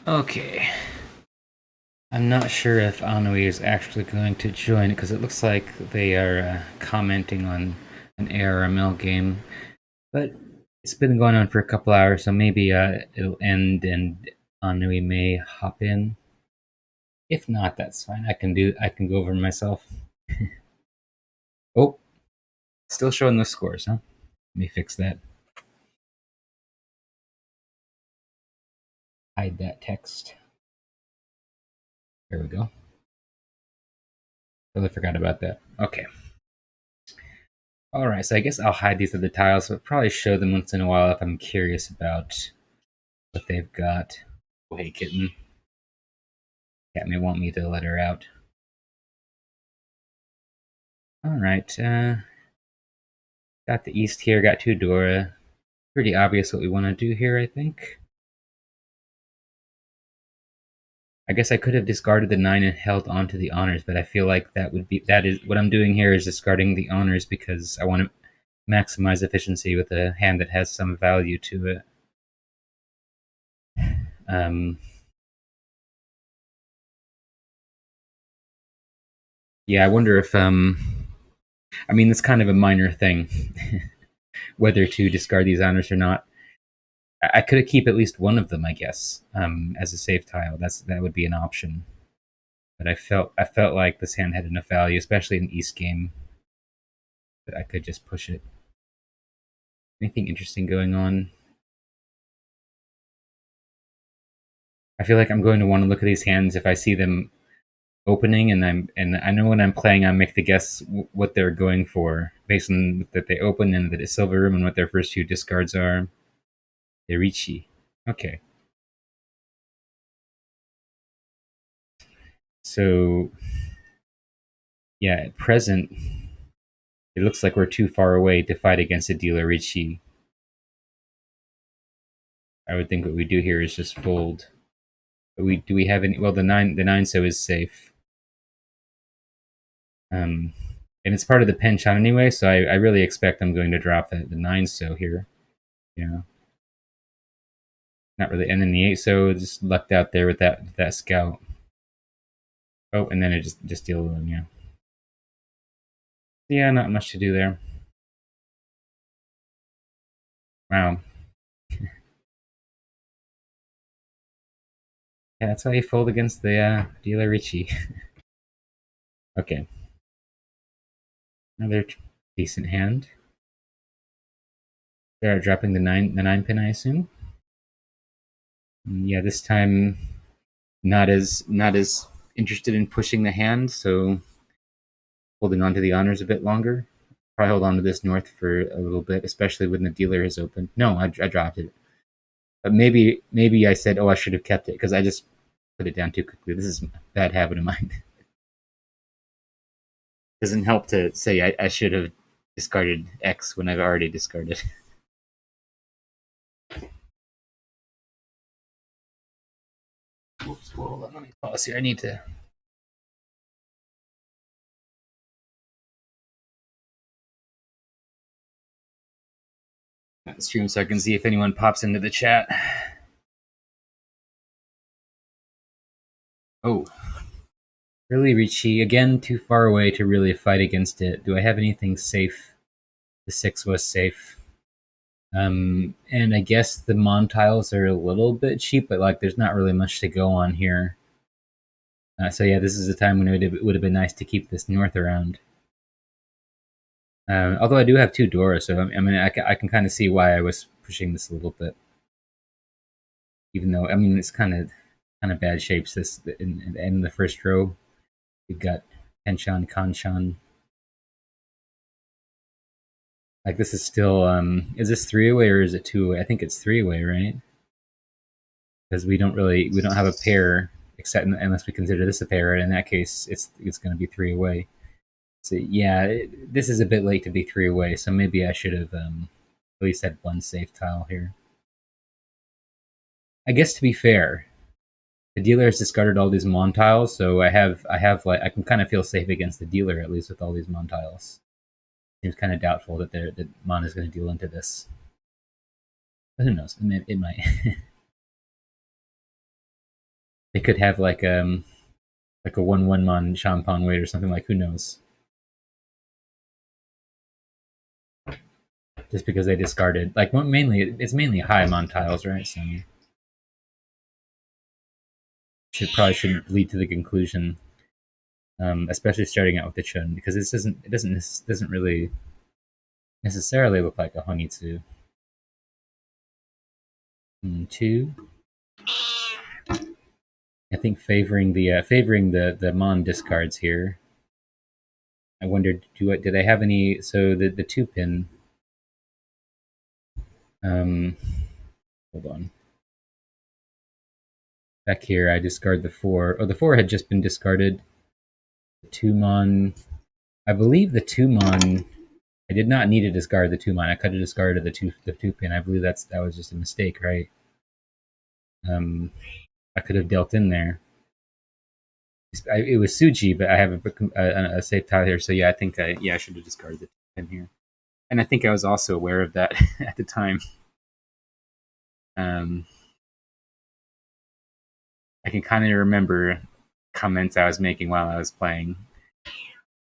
Okay. I'm not sure if Anui is actually going to join because it looks like they are commenting on an ARML game, but it's been going on for a couple hours, so maybe it'll end and Anui may hop in. If not, that's fine. I can go over myself. Oh, still showing the scores, huh? Let me fix that. Hide that text. There we go. Totally forgot about that. Okay. All right, so I guess I'll hide these other tiles, but probably show them once in a while if I'm curious about what they've got. Oh, hey, kitten. Cat may want me to let her out. All right, got the east here, got two Dora. Pretty obvious what we want to do here, I think. I guess I could have discarded the 9 and held on to the honors, but I feel like that is what I'm doing here is discarding the honors because I want to maximize efficiency with a hand that has some value to it. Um, yeah, I wonder if I mean, it's kind of a minor thing whether to discard these honors or not. I could have keep at least one of them, I guess, as a safe tile. That would be an option. But I felt like this hand had enough value, especially in East game, that I could just push it. Anything interesting going on? I feel like I'm going to want to look at these hands if I see them opening, and I know when I'm playing, I make the guess what they're going for based on that they open and that it's silver room and what their first two discards are. Irichi. Okay. So yeah, at present, it looks like we're too far away to fight against a dealer Irichi. I would think what we do here is just fold. But we have any? Well, the nine so is safe. Um, and it's part of the penchant anyway, so I really expect I'm going to drop the nine so here. Yeah, not really. And then the eight so just lucked out there with that scout. Oh, and then it just deal with them. Yeah, yeah, not much to do there. Wow. Yeah, that's how you fold against the dealer Richie. Okay, another decent hand. They're dropping the nine pin, I assume. Yeah, this time not as interested in pushing the hand, so holding on to the honors a bit longer. Probably hold on to this north for a little bit, especially when the dealer is open. No, I dropped it. But maybe I said, oh, I should have kept it because I just put it down too quickly. This is a bad habit of mine. Doesn't help to say I should have discarded X when I've already discarded. Oops, hold on, let me pause here. I need to stream so I can see if anyone pops into the chat. Oh, really, Richie? Again, too far away to really fight against it. Do I have anything safe? The 6 was safe. And I guess the Mon tiles are a little bit cheap, but like there's not really much to go on here. So yeah, this is a time when it would have been nice to keep this north around. Although I do have two Dora, so I mean I can kind of see why I was pushing this a little bit, even though I mean it's kind of bad shapes. This in the first row, you've got Tenchan, Kanchan. Like this is still is this 3-away or is it 2-away? I think it's 3-away, right? Because we don't have a pair except unless we consider this a pair. In that case, it's going to be 3-away. So yeah, this is a bit late to be 3-away. So maybe I should have at least had one safe tile here. I guess to be fair, the dealer has discarded all these Mon tiles, so I have like I can kind of feel safe against the dealer at least with all these Mon tiles. Seems kind of doubtful that Mon is going to deal into this. But who knows? It might. They could have like a 1/1 mon Champong weight or something, like who knows? Just because they discarded like mainly it's mainly high mon tiles, right? So shouldn't lead to the conclusion, especially starting out with the Chun, because this doesn't really necessarily look like a Honitsu. Two, I think favoring the mon discards here. I wondered, did I have any? So the two pin. Um, hold on. Back here, I discard the four. Oh, the four had just been discarded. The two mon. I believe the two mon. I did not need to discard the two mon. I could have discarded the two pin. I believe that was just a mistake, right? I could have dealt in there. It was Suji, but I have a safe tile here, so yeah, I think I should have discarded the two pin here, and I think I was also aware of that at the time. Um, I can kind of remember comments I was making while I was playing.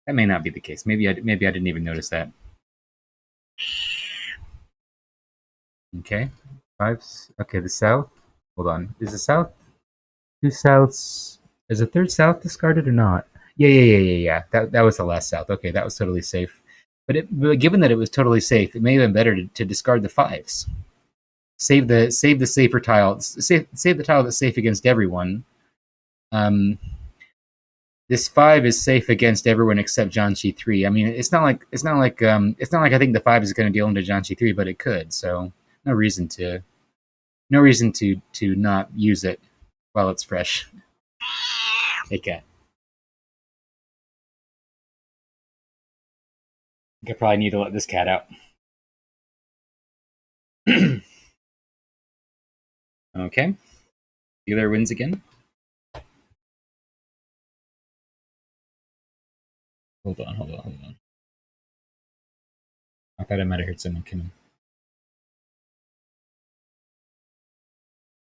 That may not be the case. Maybe I didn't even notice that. Okay, fives. Okay, the south. Hold on. Is the south two souths? Is the third south discarded or not? Yeah. That was the last south. Okay, that was totally safe. But given that it was totally safe, it may have been better to discard the fives. Save the safer tile. Save the tile that's safe against everyone. This five is safe against everyone except Janchi 3. I mean, it's not like I think the five is going to deal into Janchi 3, but it could. So no reason to not use it while it's fresh. Okay. I think I probably need to let this cat out. Okay. Dealer wins again. Hold on. I thought I might have heard someone come in.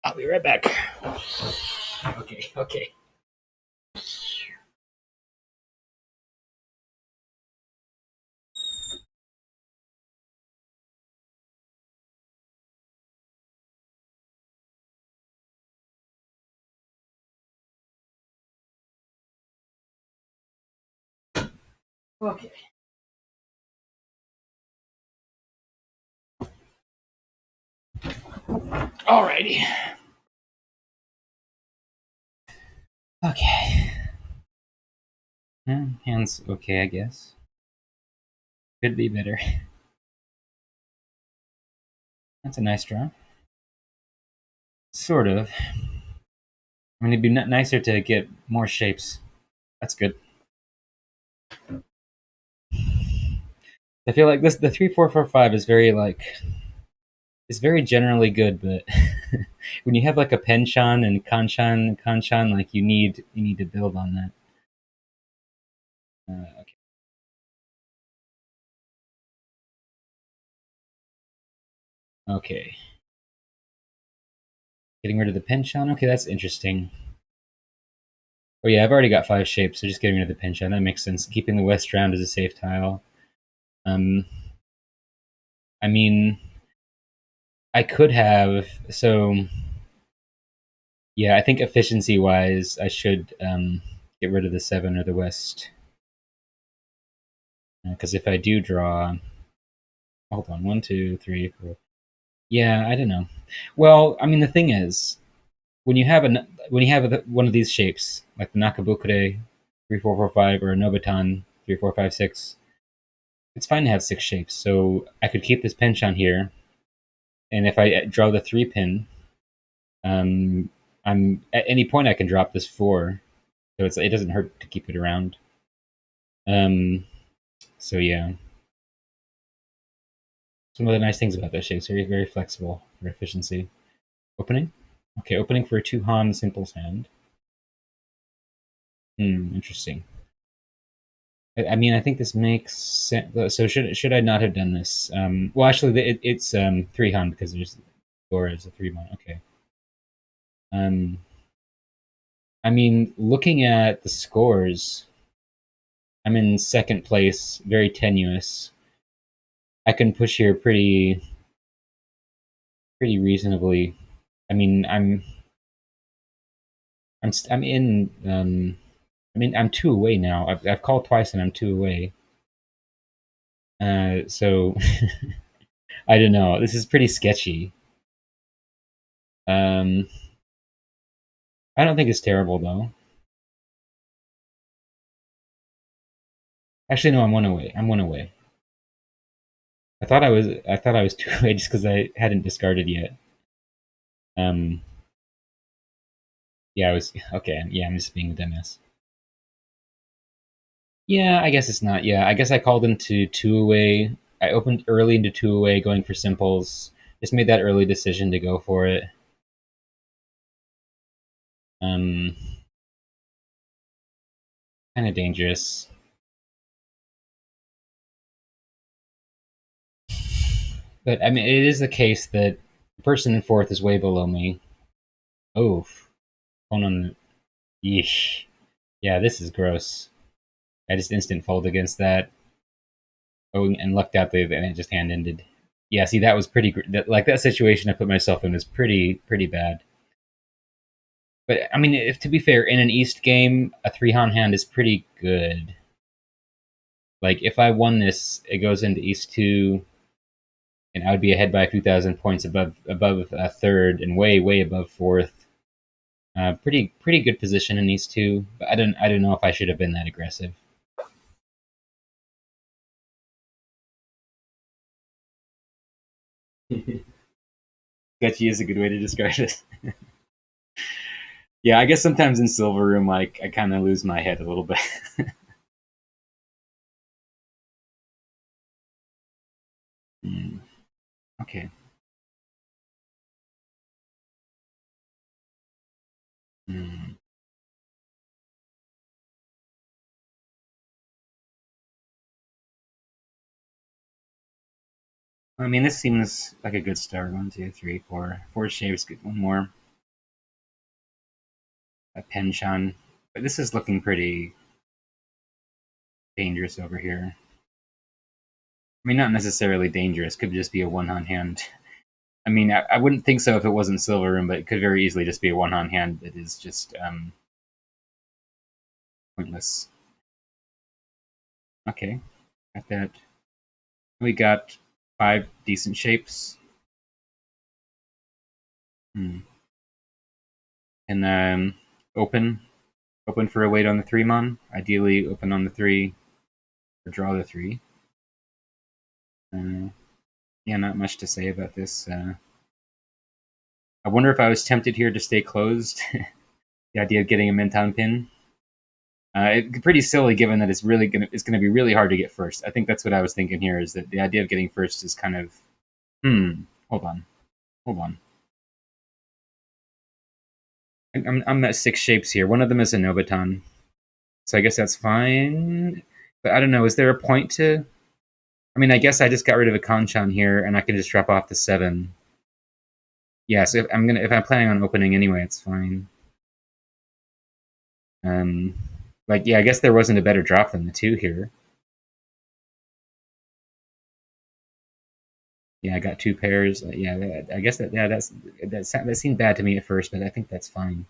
I'll be right back. Okay. Okay. Alrighty. Okay. Hands okay, I guess. Could be better. That's a nice draw. Sort of. I mean, it'd be nicer to get more shapes. That's good. I feel like the 3 4 4 5 is very it's very generally good, but when you have like a Penshan and Kanchan, like you need to build on that. Okay. Okay. Getting rid of the Penshan. Okay, that's interesting. Oh yeah, I've already got 5 shapes, so just getting rid of the Penshan, that makes sense. Keeping the west round as a safe tile. Um, I mean, I could have yeah, I think efficiency wise, I should get rid of the 7 or the west, because if I do draw, hold on, 1 2 3 4. Yeah, I don't know. Well, I mean, the thing is, when you have one of these shapes, like the Nakabukure 3 4 4 5 or a Nobutan 3 4 5 6, it's fine to have 6 shapes. So I could keep this Penshan here, and if I draw the 3 pin, um, I'm at any point I can drop this 4, so it doesn't hurt to keep it around. Um, so yeah, some of the nice things about those shapes, very flexible for efficiency. Opening, okay, opening for a 2 Han simples hand. Interesting. I mean, I think this makes sense. So should I not have done this? Well, actually, it's 3 Han because there's Dora is a 3 1. Okay. Um, I mean, looking at the scores, I'm in second place, very tenuous. I can push here pretty reasonably. I mean, I'm in I'm two away now. I've called twice and I'm two away. So I don't know. This is pretty sketchy. Um, I don't think it's terrible though. Actually, no, I'm one away. I'm one away. I thought I was two away just because I hadn't discarded yet. Um, yeah, I was okay. Yeah, I'm just being a dumbass. Yeah, I guess it's not. Yeah, I guess I called into two away. I opened early into two away, going for simples. Just made that early decision to go for it. Um, Kind of dangerous. But I mean, it is the case that the person in fourth is way below me. Oh, phone on. Yeesh. Yeah, this is gross. I just instant fold against that. Oh, and lucked out there, and it just hand ended. Yeah, see, that was pretty. Like that situation I put myself in was pretty bad. But I mean, if to be fair, in an East game, a three han hand is pretty good. Like if I won this, it goes into East two, and I would be ahead by a few thousand points above third, and way above fourth. Pretty good position in these two, but I don't know if I should have been that aggressive. Sketchy is a good way to describe it. Yeah, I guess sometimes in Silver Room, like I kind of lose my head a little bit. Mm, okay. Mm. I mean, this seems like a good start. One, two, three, four. Four shaves. Good. One more. A Penshan. But this is looking pretty dangerous over here. I mean, not necessarily dangerous. Could just be a one on hand. I mean, I wouldn't think so if it wasn't Silver Room, but it could very easily just be a one on hand that is just pointless. Okay, got that. We got five decent shapes. Hmm. And then open. Open for a wait on the three mon. Ideally, open on the three or draw the three. Uh, yeah, not much to say about this. I wonder if I was tempted here to stay closed. The idea of getting a Menton pin. Pretty silly given that it's gonna be really hard to get first. I think that's what I was thinking here is that the idea of getting first is kind of hold on, hold on. I'm at six shapes here. One of them is a Nobaton, so I guess that's fine. But I don't know. Is there a point to? I mean, I guess I just got rid of a Kanchan here, and I can just drop off the seven. Yeah, so if I'm planning on opening anyway, it's fine. Um, like yeah, I guess there wasn't a better drop than the two here. Yeah, I got two pairs. Yeah, I guess that seemed bad to me at first, but I think that's fine.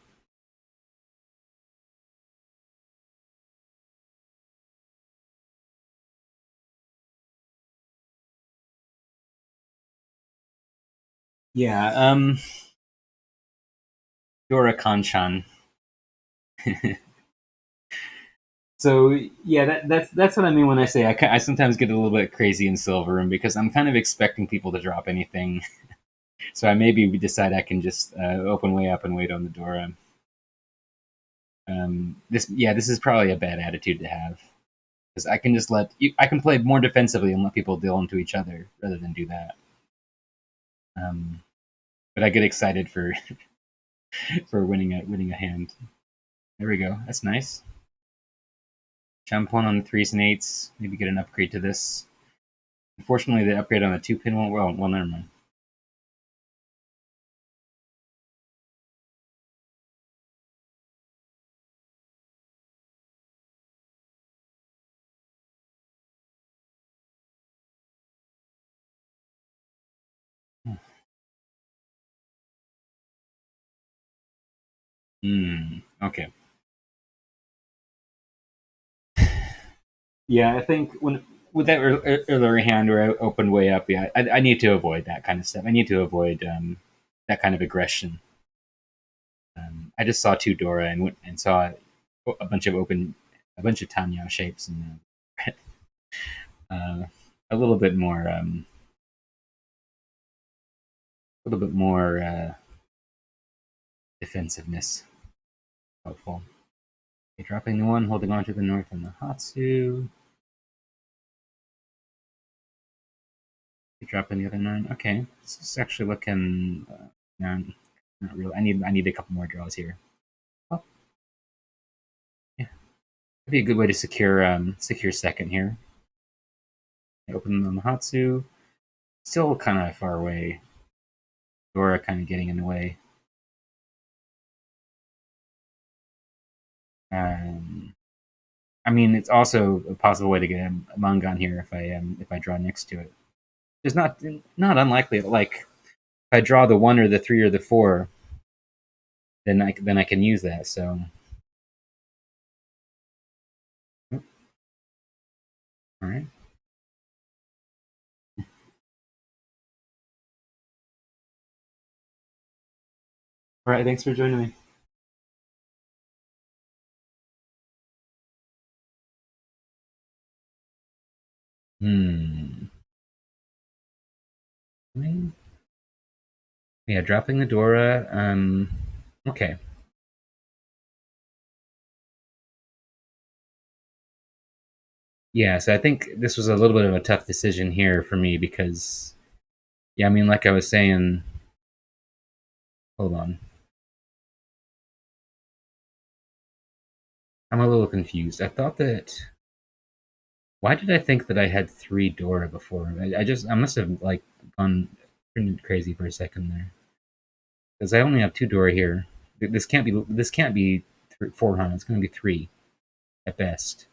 Yeah, Dora Kanchan. So yeah, that's what I mean when I say I sometimes get a little bit crazy in Silver Room because I'm kind of expecting people to drop anything. So I maybe decide I can just open way up and wait on the Dora. This is probably a bad attitude to have because I can just I can play more defensively and let people deal into each other rather than do that. Um, but I get excited for for winning a hand. There we go. That's nice. Jump one on the threes and eights. Maybe get an upgrade to this. Unfortunately, the upgrade on the two pin won't. Well, never mind. Okay. Yeah, I think when with that earlier hand where I opened way up, yeah, I need to avoid that kind of stuff. I need to avoid that kind of aggression. I just saw two Dora and went and saw a bunch of a bunch of Tanya shapes, and uh, a a little bit more defensiveness helpful. Okay, dropping the one, holding on to the north and the Hatsu. Dropping the other nine. Okay, this is actually looking not really. I need a couple more draws here. Oh, yeah, that'd be a good way to secure second here. Open on the Hatsu. Still kind of far away. Dora kind of getting in the way. Um, I mean, it's also a possible way to get a Mangan here if I draw next to it. It's not unlikely. Like if I draw the one or the three or the four, then I can use that. So, all right, all right. Thanks for joining me. Hmm. Yeah, dropping the Dora. Okay. Yeah, so I think this was a little bit of a tough decision here for me because, yeah, I mean, like I was saying, hold on. I'm a little confused. I thought that. Why did I think that I had three Dora before? I must have like gone turned crazy for a second there because I only have two Dora here. This can't be 400. It's going to be three at best.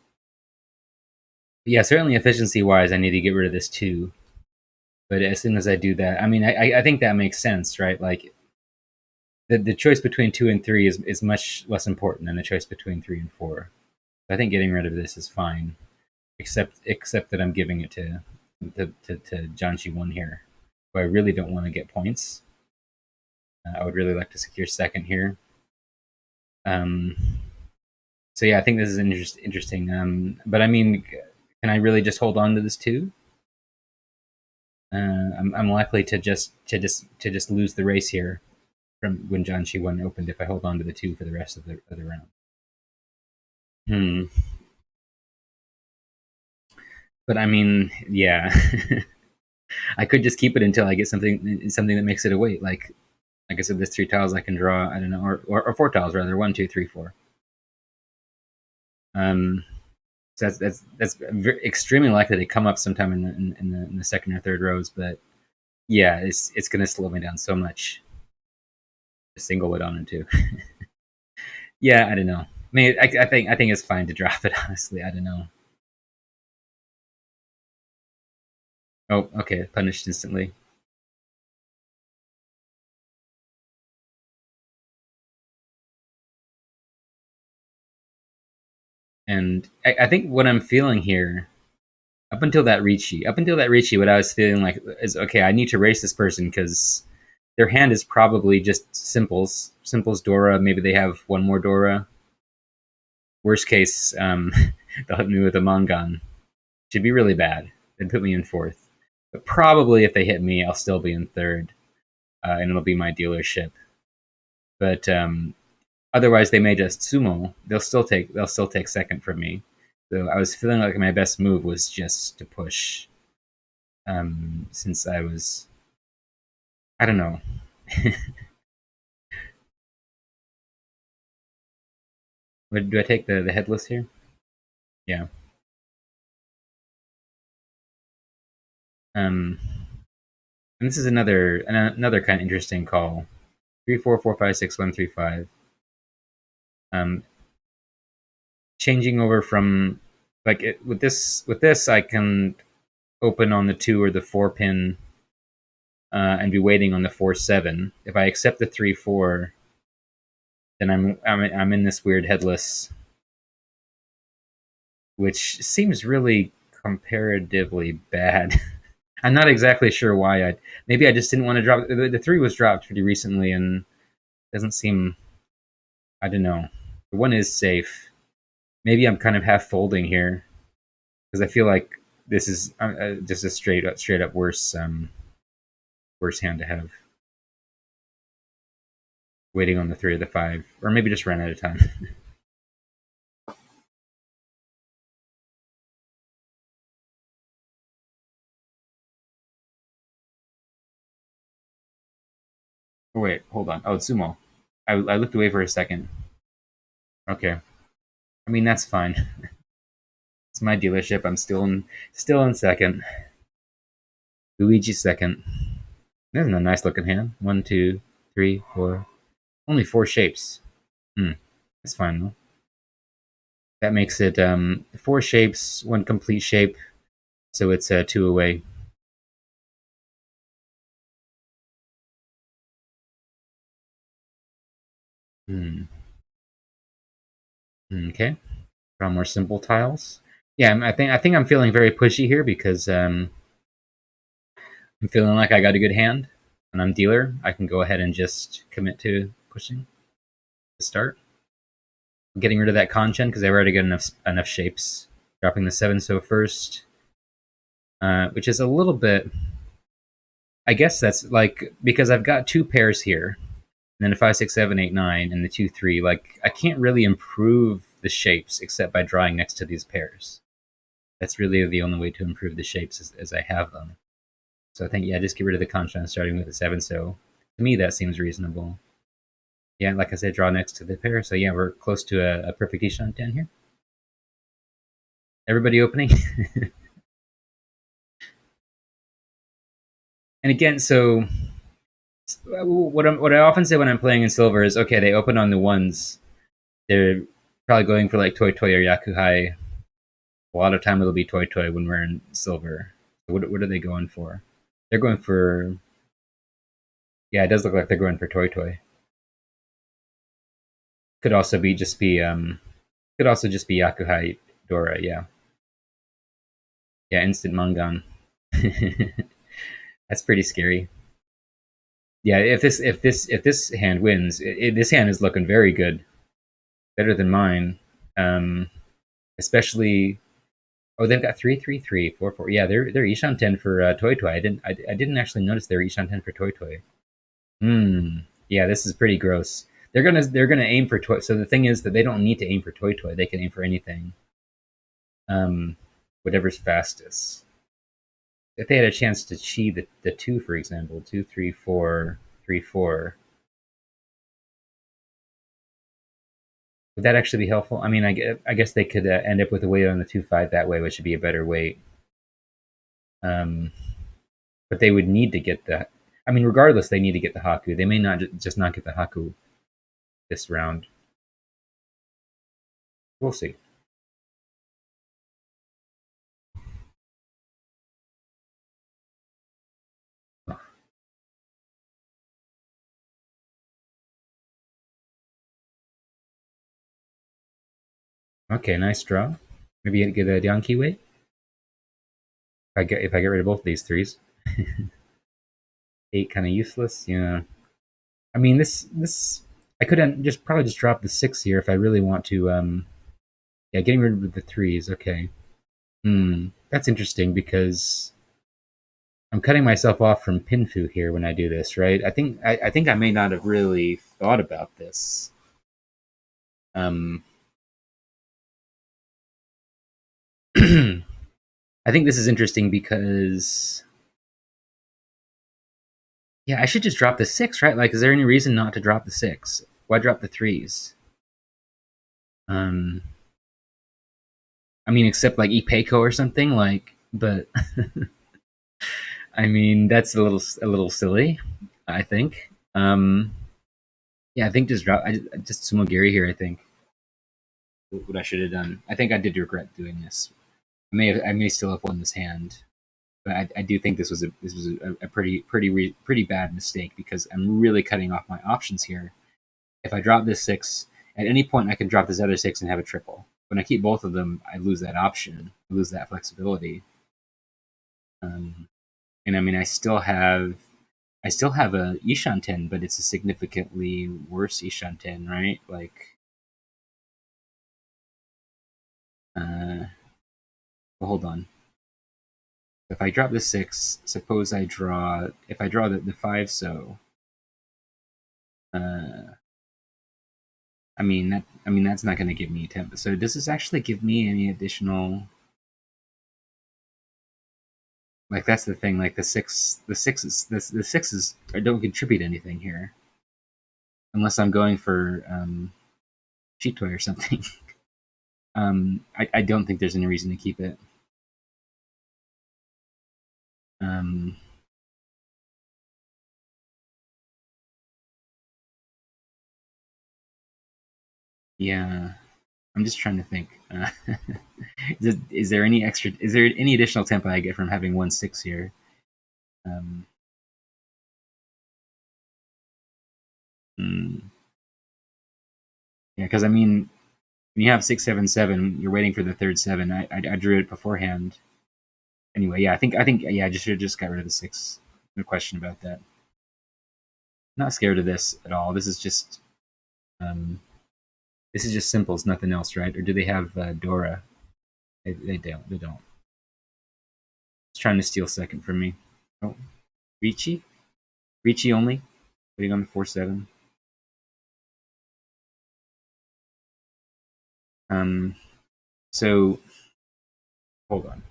But yeah, certainly efficiency wise, I need to get rid of this two. But as soon as I do that, I mean, I think that makes sense, right? Like the choice between two and three is much less important than the choice between three and four. I think getting rid of this is fine, except that I'm giving it to Janchi one here, who I really don't want to get points. I would really like to secure second here. Um, so yeah, I think this is interesting. But I mean, can I really just hold on to this two? I'm likely to just lose the race here from when Janchi one opened if I hold on to the two for the rest of the round. Hmm. But I mean, yeah, I could just keep it until I get something that makes it a weight. Like I said, there's three tiles I can draw. I don't know, or four tiles rather. One, two, three, four. Um, so that's extremely likely to come up sometime in the second or third rows. But yeah, it's going to slow me down so much. To single it on into. Yeah, I don't know. I mean, I think it's fine to drop it. Honestly, I don't know. Oh, okay, punished instantly. And I think what I'm feeling here up until that Ricci, what I was feeling like is okay. I need to race this person because their hand is probably just simples Dora. Maybe they have one more Dora. Worst case, they'll hit me with a Mongon. Should be really bad. They'd put me in fourth. But probably if they hit me, I'll still be in third, and it'll be my dealership. But otherwise, they may just sumo. They'll still take second from me. So I was feeling like my best move was just to push. Since I don't know. What, do I take the headless here? Yeah. Um, and this is another kind of interesting call. 3 4 4 5 6 1 3 5. Um, changing over from with this I can open on the two or the four pin and be waiting on the 4 7. If I accept the 3 4, then I'm in this weird headless, which seems really comparatively bad. I'm not exactly sure why. I maybe I just didn't want to drop. The three was dropped pretty recently, and doesn't seem. I don't know. The one is safe. Maybe I'm kind of half folding here because I feel like this is just a straight up worse hand to have. Waiting on the three or the five, or maybe just ran out of time. Oh, wait, hold on. Oh, it's sumo. I looked away for a second. Okay. I mean that's fine. It's my dealership. I'm still in second. Luigi second. This is a nice looking hand. One, two, three, four. Only four shapes. Hmm. That's fine though. That makes it four shapes, one complete shape. So it's two away. Hmm. Okay. Draw more simple tiles. Yeah, I think I'm feeling very pushy here because I'm feeling like I got a good hand and I'm dealer. I can go ahead and just commit to pushing to start. I'm getting rid of that conchen because I've already got enough shapes. Dropping the seven so first, which is a little bit. I guess that's like because I've got two pairs here, and then a 5, 6, 7, 8, 9, and the 2, 3. Like I can't really improve the shapes except by drawing next to these pairs. That's really the only way to improve the shapes as I have them. So I think yeah, just get rid of the conchen starting with the seven. So to me that seems reasonable. Yeah, like I said, draw next to the pair. So yeah, we're close to a perfect Ishan 10 here. Everybody opening. And again, so what I often say when I'm playing in silver is okay, they open on the ones. They're probably going for like Toy Toy or Yakuhai. A lot of time it'll be Toy Toy when we're in silver. What are they going for? They're going for yeah, it does look like they're going for Toy Toy. Could also just be Yakuhai Dora, yeah. Yeah, instant Mangan. That's pretty scary. Yeah, if this hand wins, this hand is looking very good, better than mine. Um, especially oh, they've got 3, 3, 3, 4, 4. Yeah, they're Ishan 10 for Toy Toy. I didn't actually notice they were Ishan 10 for Toy Toy. Hmm. Yeah, this is pretty gross. They're gonna aim for toy. So the thing is that they don't need to aim for Toy Toy. They can aim for anything. Um, whatever's fastest. If they had a chance to chi the two, for example, 2, 3, 4, 3, 4, would that actually be helpful? I mean, I guess they could end up with a weight on the 2, 5 that way, which would be a better weight. Um, but they would need to get the. I mean, regardless, they need to get the Haku. They may not just not get the Haku this round. We'll see. Okay, nice draw. Maybe get a Yankee weight. If I get rid of both these threes, 8 kind of useless. Yeah. I mean, this I could just probably just drop the 6 here if I really want to. Yeah, getting rid of the threes. Okay. That's interesting because I'm cutting myself off from Pinfu here when I do this, right? I think I may not have really thought about this. Um, I think this is interesting because yeah, I should just drop the 6, right? Like, is there any reason not to drop the 6? Why drop the threes? Um, I mean, except like Ipeco or something, like, but I mean that's a little silly. I think. Yeah, I think just drop. Just sumo Gary here. I think what I should have done. I think I did regret doing this. I may still have won this hand, but I do think this was a pretty bad mistake because I'm really cutting off my options here. If I drop this 6, at any point I can drop this other 6 and have a triple. When I keep both of them, I lose that option, I lose that flexibility. And I mean, I still have a Ishan 10, but it's a significantly worse Ishan 10, right? Like, well, hold on. If I drop the 6, suppose I draw, if I draw the 5, so, uh, I mean, that's not going to give me 10. So does this actually give me any additional, like, that's the thing, like, the sixes don't contribute anything here. Unless I'm going for, cheat toy or something. I don't think there's any reason to keep it. Um, yeah, I'm just trying to think. Is there any extra? Is there any additional tempo I get from having 1/6 here? Um, hmm, yeah, because I mean, when you have 6/7/7, you're waiting for the third 7. I drew it beforehand. Anyway, yeah, I think yeah, I just should have just got rid of the 6. No question about that. I'm not scared of this at all. Um, this is just simple. It's nothing else, right? Or do they have Dora? They don't. They don't. It's trying to steal second from me. Oh, Ricci? Ricci only? Putting on the 4/7. Um, so hold on.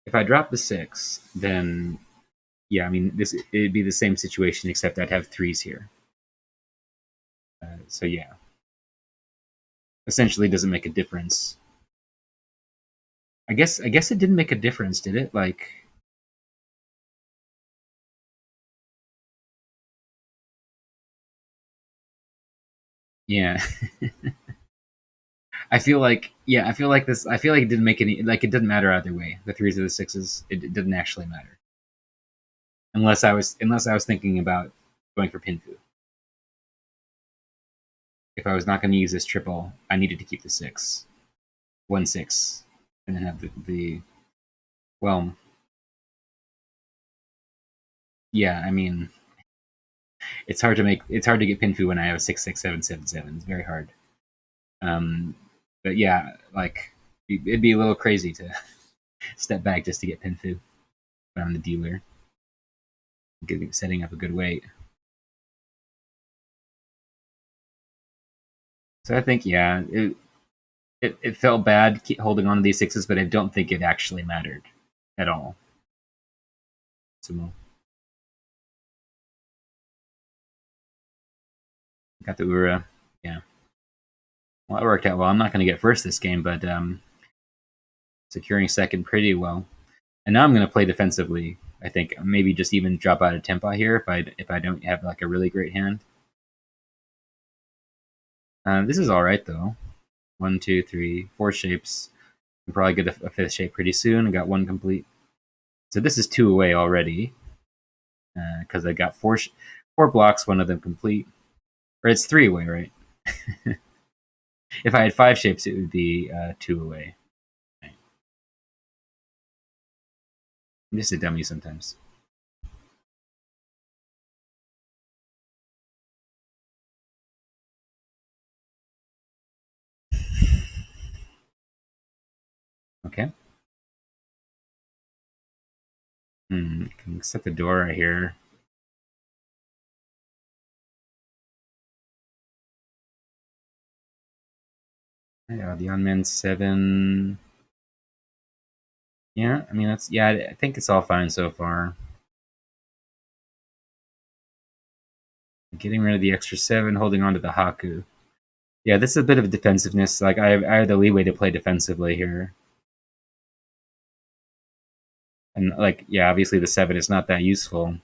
If I drop the 6, then yeah, I mean it'd be the same situation except I'd have threes here. So yeah, essentially doesn't make a difference. I guess it didn't make a difference, did it? Like, yeah. I feel like this. I feel like it didn't make any. Like, it didn't matter either way. The threes or the sixes, it didn't actually matter. Unless I was thinking about going for Pinfu. If I was not going to use this triple, I needed to keep the 6, 1/6, and then have the well, yeah. I mean, it's hard to get Pinfu when I have a 6/6/7/7/7. It's very hard. Um, but yeah, like, it'd be a little crazy to step back just to get Pinfu if I'm the dealer, setting up a good weight. So I think yeah, it felt bad holding on to these 6s, but I don't think it actually mattered at all. So got the Ura, yeah. Well, it worked out well. I'm not going to get first this game, but securing second pretty well. And now I'm going to play defensively. I think maybe just even drop out of tempo here if I don't have like a really great hand. This is all right though. 1, 2, 3, 4 shapes. I'll probably get a fifth shape pretty soon. I got one complete. So this is 2 away already because I got 4 blocks, one of them complete. Or it's 3 away, right? If I had 5 shapes, it would be 2 away. Right. I'm just a dummy sometimes. Okay. Can set the door right here. Yeah, the unmanned 7. Yeah, I mean that's yeah. I think it's all fine so far. Getting rid of the extra 7, holding on to the Haku. Yeah, this is a bit of defensiveness. Like I have the leeway to play defensively here, and like yeah, obviously the 7 is not that useful.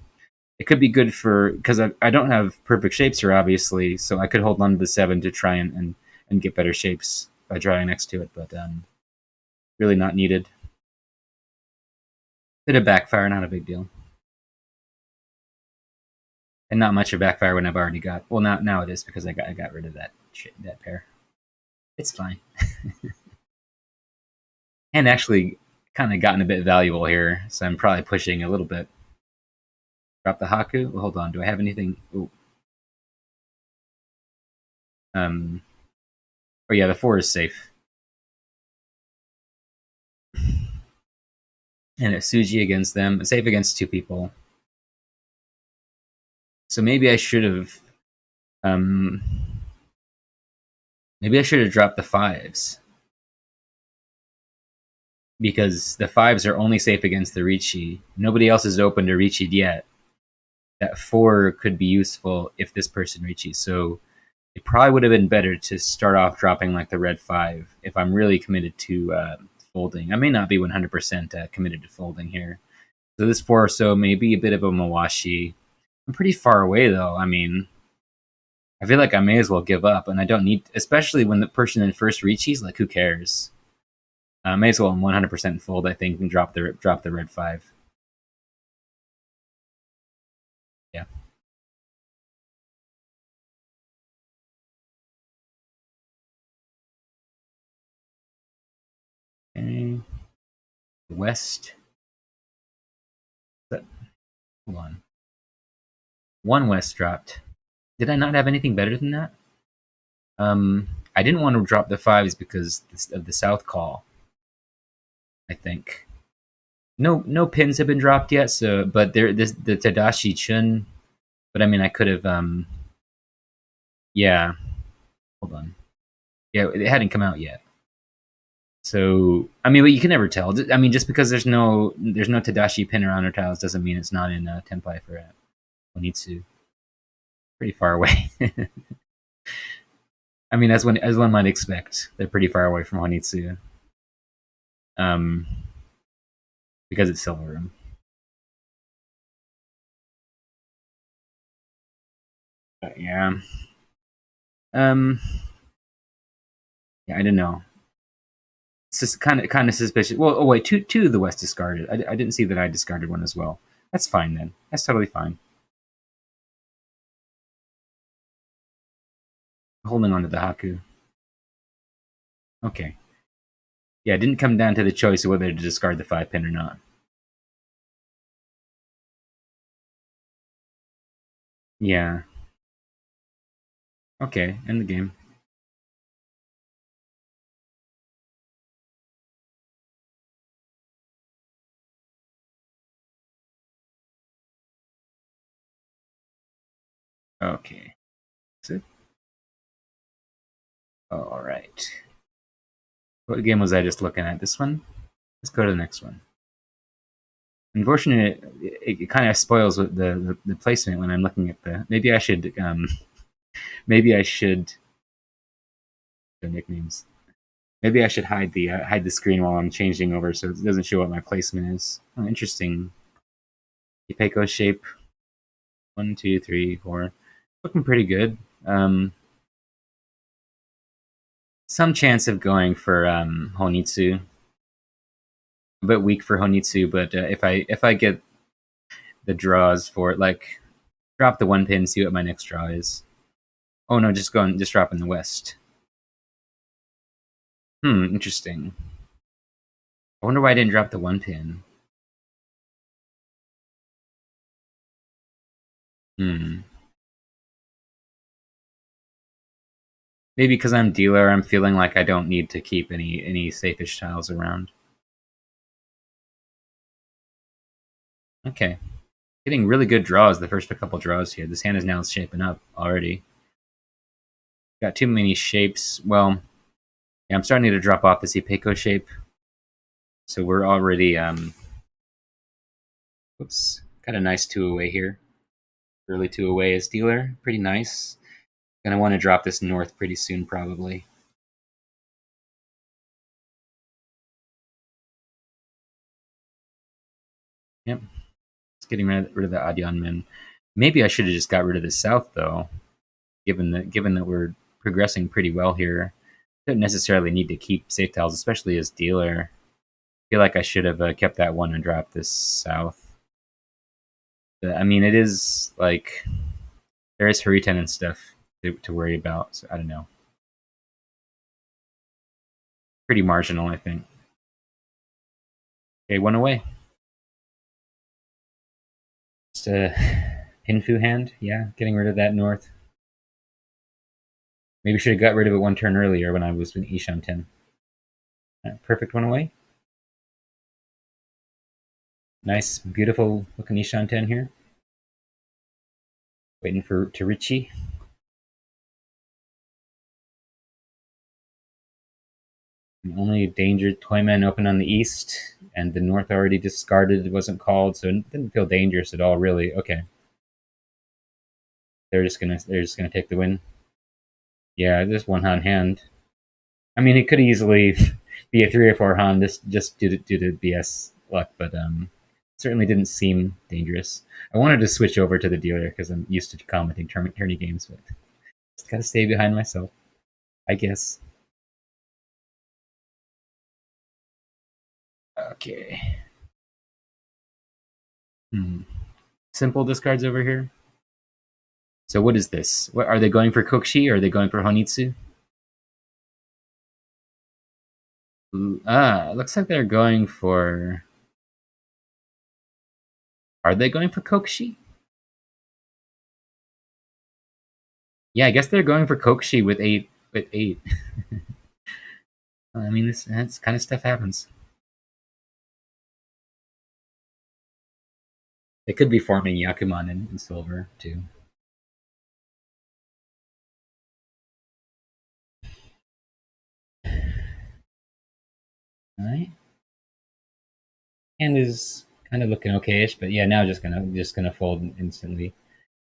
It could be good for because I don't have perfect shapes here, obviously, so I could hold on to the 7 to try and get better shapes by drawing next to it, but really not needed. Bit of backfire, not a big deal. and not much of backfire when I've already got. Well, now it is because I got rid of that pair. It's fine. And actually, kind of gotten a bit valuable here, so I'm probably pushing a little bit. Drop the Haku. Well, hold on. Do I have anything? Ooh. Oh yeah, the 4 is safe. And it's Suji against them. It's safe against 2 people. So maybe I should have. Um, maybe I should have dropped the 5s. Because the 5s are only safe against the Ricci. Nobody else is open to Ricci yet. That 4 could be useful if this person Ricci. So it probably would have been better to start off dropping like the red 5 if I'm really committed to folding. I may not be 100% committed to folding here. So this 4 or so may be a bit of a Mawashi. I'm pretty far away though. I mean, I feel like I may as well give up, and I don't need, especially when the person in first Ricci's, like, who cares? I may as well 100% fold, I think, and drop the red 5. Yeah. Okay. West. Hold on. 1 West dropped. Did I not have anything better than that? I didn't want to drop the 5s because of the South call. I think no pins have been dropped yet. So, but the Tadashi Chun. But I mean, I could have. Yeah. Hold on. Yeah, it hadn't come out yet. So I mean, but you can never tell. I mean, just because there's no Tadashi pin around her tiles doesn't mean it's not in Tenpai for Onitsu. Pretty far away. I mean, as one might expect, they're pretty far away from Honitsu. Um, because it's Silver Room. But yeah. Um, yeah, I don't know. It's just kind of suspicious. Well, oh wait, two of the West discarded. I didn't see that I discarded one as well. That's fine then. That's totally fine. Holding on to the Haku. Okay. Yeah, it didn't come down to the choice of whether to discard the 5 pin or not. Yeah. Okay, end the game. Okay. That's it. All right. What game was I just looking at? This one? Let's go to the next one. Unfortunately, it kind of spoils the placement when I'm looking at the. Maybe I should the nicknames. Maybe I should hide the screen while I'm changing over so it doesn't show what my placement is. Oh, interesting. Ipeco shape. 1, 2, 3, 4. Looking pretty good. Some chance of going for Honitsu. A bit weak for Honitsu, but if I get the draws for it, like drop the 1 pin, see what my next draw is. Oh no, just drop in the West. Interesting. I wonder why I didn't drop the 1 pin. Maybe because I'm dealer, I'm feeling like I don't need to keep any safe-ish tiles around. Okay. Getting really good draws the first couple draws here. This hand is now shaping up already. Got too many shapes. Well, yeah, I'm starting to drop off this Ipeco shape. So we're already, whoops, got a nice 2 away here. Early 2 away as dealer. Pretty nice. Gonna want to drop this north pretty soon, probably. Yep. It's getting rid of the Adyan men. Maybe I should have just got rid of the south, though. Given that we're progressing pretty well here, don't necessarily need to keep safe tiles, especially as dealer. I feel like I should have kept that one and dropped this south. But, I mean, it is like there is Hurricane and stuff to worry about. So I don't know. Pretty marginal, I think. Okay, one away. Just a Pinfu hand. Yeah, getting rid of that north. Maybe should have got rid of it one turn earlier when I was with Ishan 10. Perfect one away. Nice, beautiful looking Ishan 10 here. Waiting for Torichi. Only danger Toyman open on the east, and the north already discarded, wasn't called, so it didn't feel dangerous at all, really. Okay. They're just gonna take the win. Yeah, just one on hand. I mean, it could easily be a 3 or 4 Han just due to BS luck, but certainly didn't seem dangerous. I wanted to switch over to the dealer because I'm used to commenting tourney games, but just gotta stay behind myself, I guess. Okay. Simple discards over here. So what is this? What are they going for? Kokshi or are they going for Honitsu? It looks like they're going for. Are they going for Kokshi? Yeah, I guess they're going for Kokshi with 8. With 8. I mean, that's kind of stuff happens. They could be forming Yakuman in silver too. All right, hand is kind of looking okayish, but yeah, now just gonna fold instantly.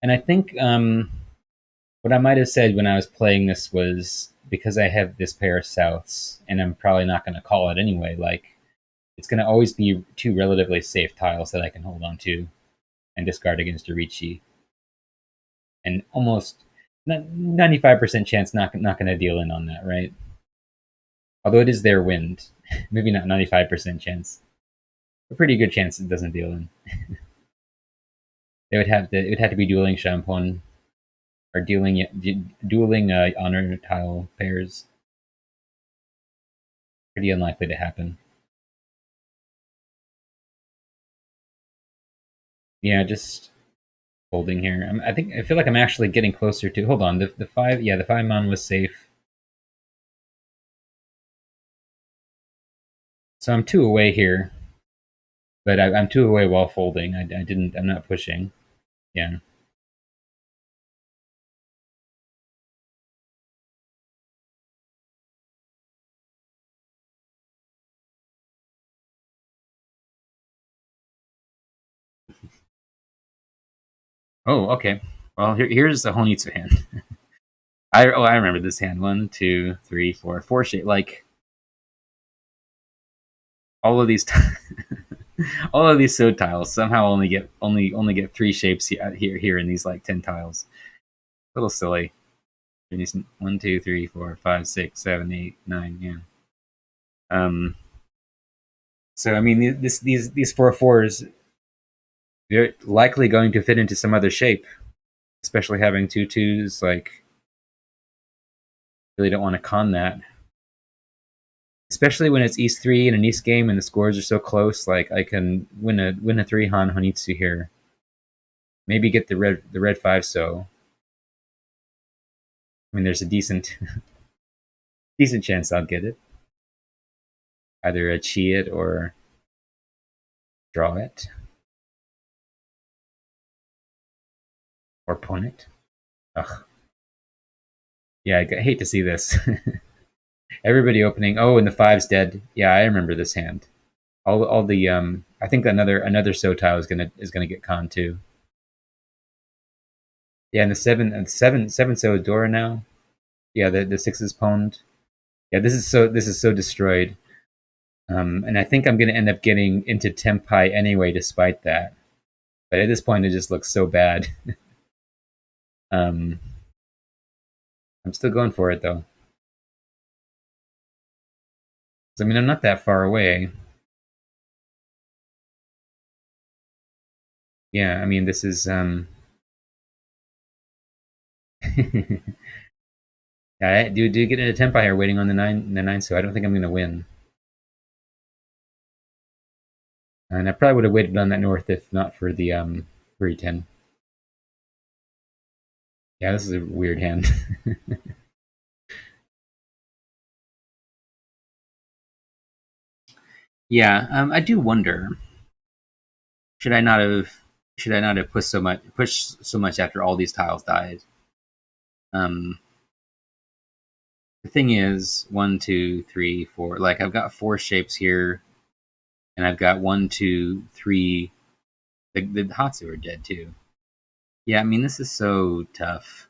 And I think what I might have said when I was playing this was because I have this pair of souths, and I'm probably not going to call it anyway. Like it's going to always be 2 relatively safe tiles that I can hold on to and discard against a Ricci, and almost 95% chance not going to deal in on that, right? Although it is their wind, maybe not 95% chance, a pretty good chance it doesn't deal in. It would have to be dueling Shampon or dueling honor tile pairs. Pretty unlikely to happen. Yeah, just holding here. I feel like I'm actually getting closer to. Hold on, the 5. Yeah, the 5 mon was safe. So I'm 2 away here, but I'm 2 away while folding. I didn't. I'm not pushing. Yeah. Oh, okay. Well, here's the Honitsu hand. I remember this hand. 1, 2, 3, 4, 4 shape. Like all of these, all of these so tiles somehow only get 3 shapes here in these like 10 tiles. A little silly. 1, 2, 3, 4, 5, 6, 7, 8, 9. Yeah. So I mean, these 4/4s, they're likely going to fit into some other shape, especially having 2/2s. Like, really don't want to con that, especially when it's East 3 in an East game and the scores are so close. Like, I can win a 3 Han Honitsu here. Maybe get the red 5. So I mean, there's a decent decent chance I'll get it. Either a chi it or draw it or pawn it. Ugh. Yeah, I hate to see this. Everybody opening. Oh, and the 5's dead. Yeah, I remember this hand. All the I think another Sotao is gonna get con too. Yeah, and the seven Dora now. Yeah, the 6 is pwned. Yeah, this is so destroyed. And I think I'm gonna end up getting into Tempai anyway, despite that. But at this point, it just looks so bad. um, I'm still going for it though. So, I mean, I'm not that far away. Yeah, I mean, this is I do get into tempi here, waiting on the nine. So I don't think I'm going to win. And I probably would have waited on that north if not for the 3-10. Yeah, this is a weird hand. Yeah, I do wonder, should I not have should I not have pushed so much after all these tiles died? Um, the thing is, one, two, three, four. Like I've got four shapes here, and I've got one, two, three. The Hatsu are dead too. Yeah, I mean this is so tough.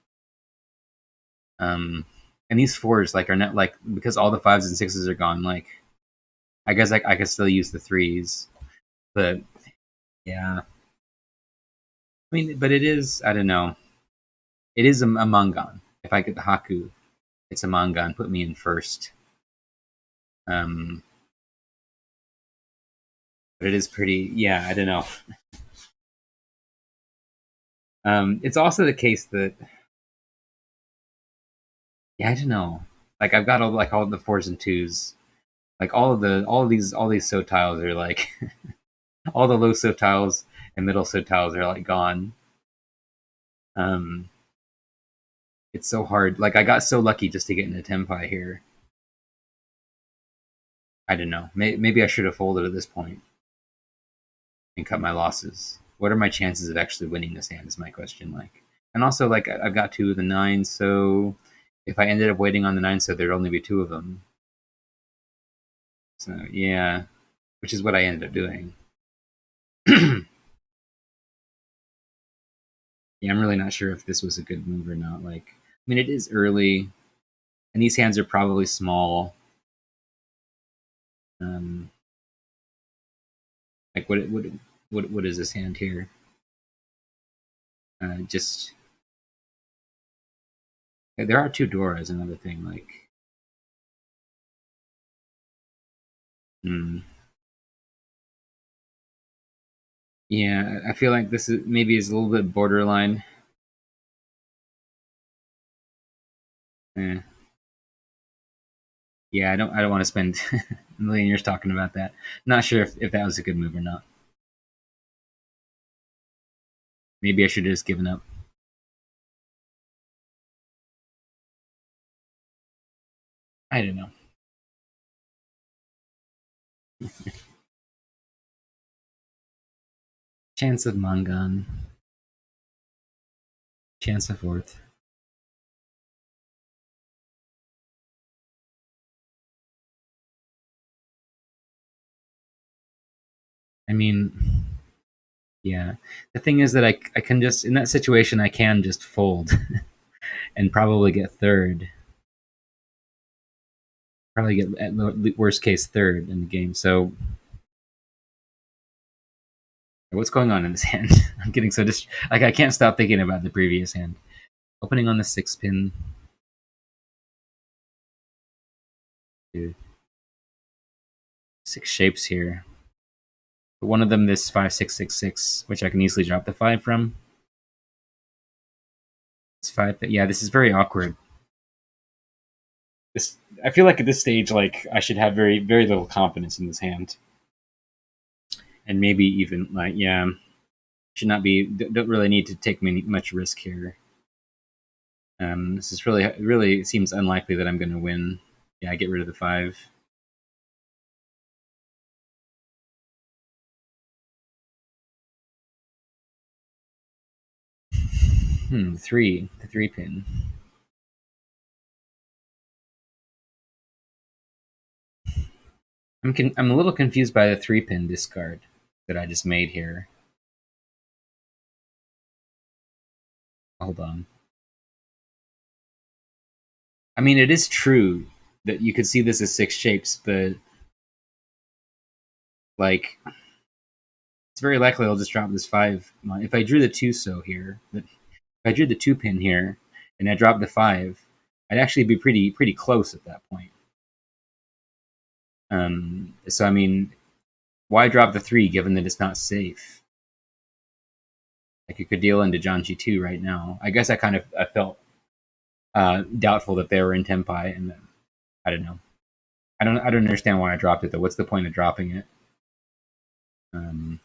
Um, and these fours like are not like, because all the fives and sixes are gone. Like I guess I could still use the threes, but yeah. I mean, but it is, I don't know. It is a mangan. If I get the Haku, it's a mangan. Put me in first. Um, but it is pretty. Yeah, I don't know. It's also the case that, yeah, I don't know. Like I've got all the fours and twos. Like all these so tiles are like all the low so tiles and middle so tiles are like gone. Um, it's so hard. Like I got so lucky just to get into tempi here. I don't know. Maybe I should have folded at this point and cut my losses. What are my chances of actually winning this hand? Is my question. Like, and also like I've got two of the nine, so if I ended up waiting on the nine, so there'd only be two of them. So yeah, which is what I ended up doing. Yeah, I'm really not sure if this was a good move or not. Like, I mean, it is early, and these hands are probably small. Um, like what is this hand here? Just there are two Doras. Another thing, like, hmm. Yeah, I feel like this is maybe is a little bit borderline. Eh. Yeah, I don't want to spend a million years talking about that. Not sure if that was a good move or not. Maybe I should have just given up. I don't know. Chance of Mangan. Chance of fourth. I mean, yeah. The thing is that I can just, in that situation, I can just fold and probably get third. Probably get at worst case third in the game. So what's going on in this hand? I'm getting so like I can't stop thinking about the previous hand. Opening on the 6-pin. Dude. 6 shapes here. But one of them this 5-6-6-6, which I can easily drop the 5 from. It's 5. Yeah, this is very awkward. This, I feel like at this stage, like I should have very very little confidence in this hand, and maybe even like, yeah, should not be, don't really need to take much risk here. This is really seems unlikely that I'm going to win. Yeah, I get rid of the 5. The 3-pin. I'm a little confused by the 3-pin discard that I just made here. Hold on. I mean, it is true that you could see this as 6 shapes, but like it's very likely I'll just drop this 5. If I drew the 2 so here, if I drew the 2-pin here and I dropped the 5, I'd actually be pretty close at that point. So I mean, why drop the 3 given that it's not safe? Like you could deal into John G2 right now. I guess I felt Doubtful that they were in tempi, and I don't know. I don't understand why I dropped it though. What's the point of dropping it? Um,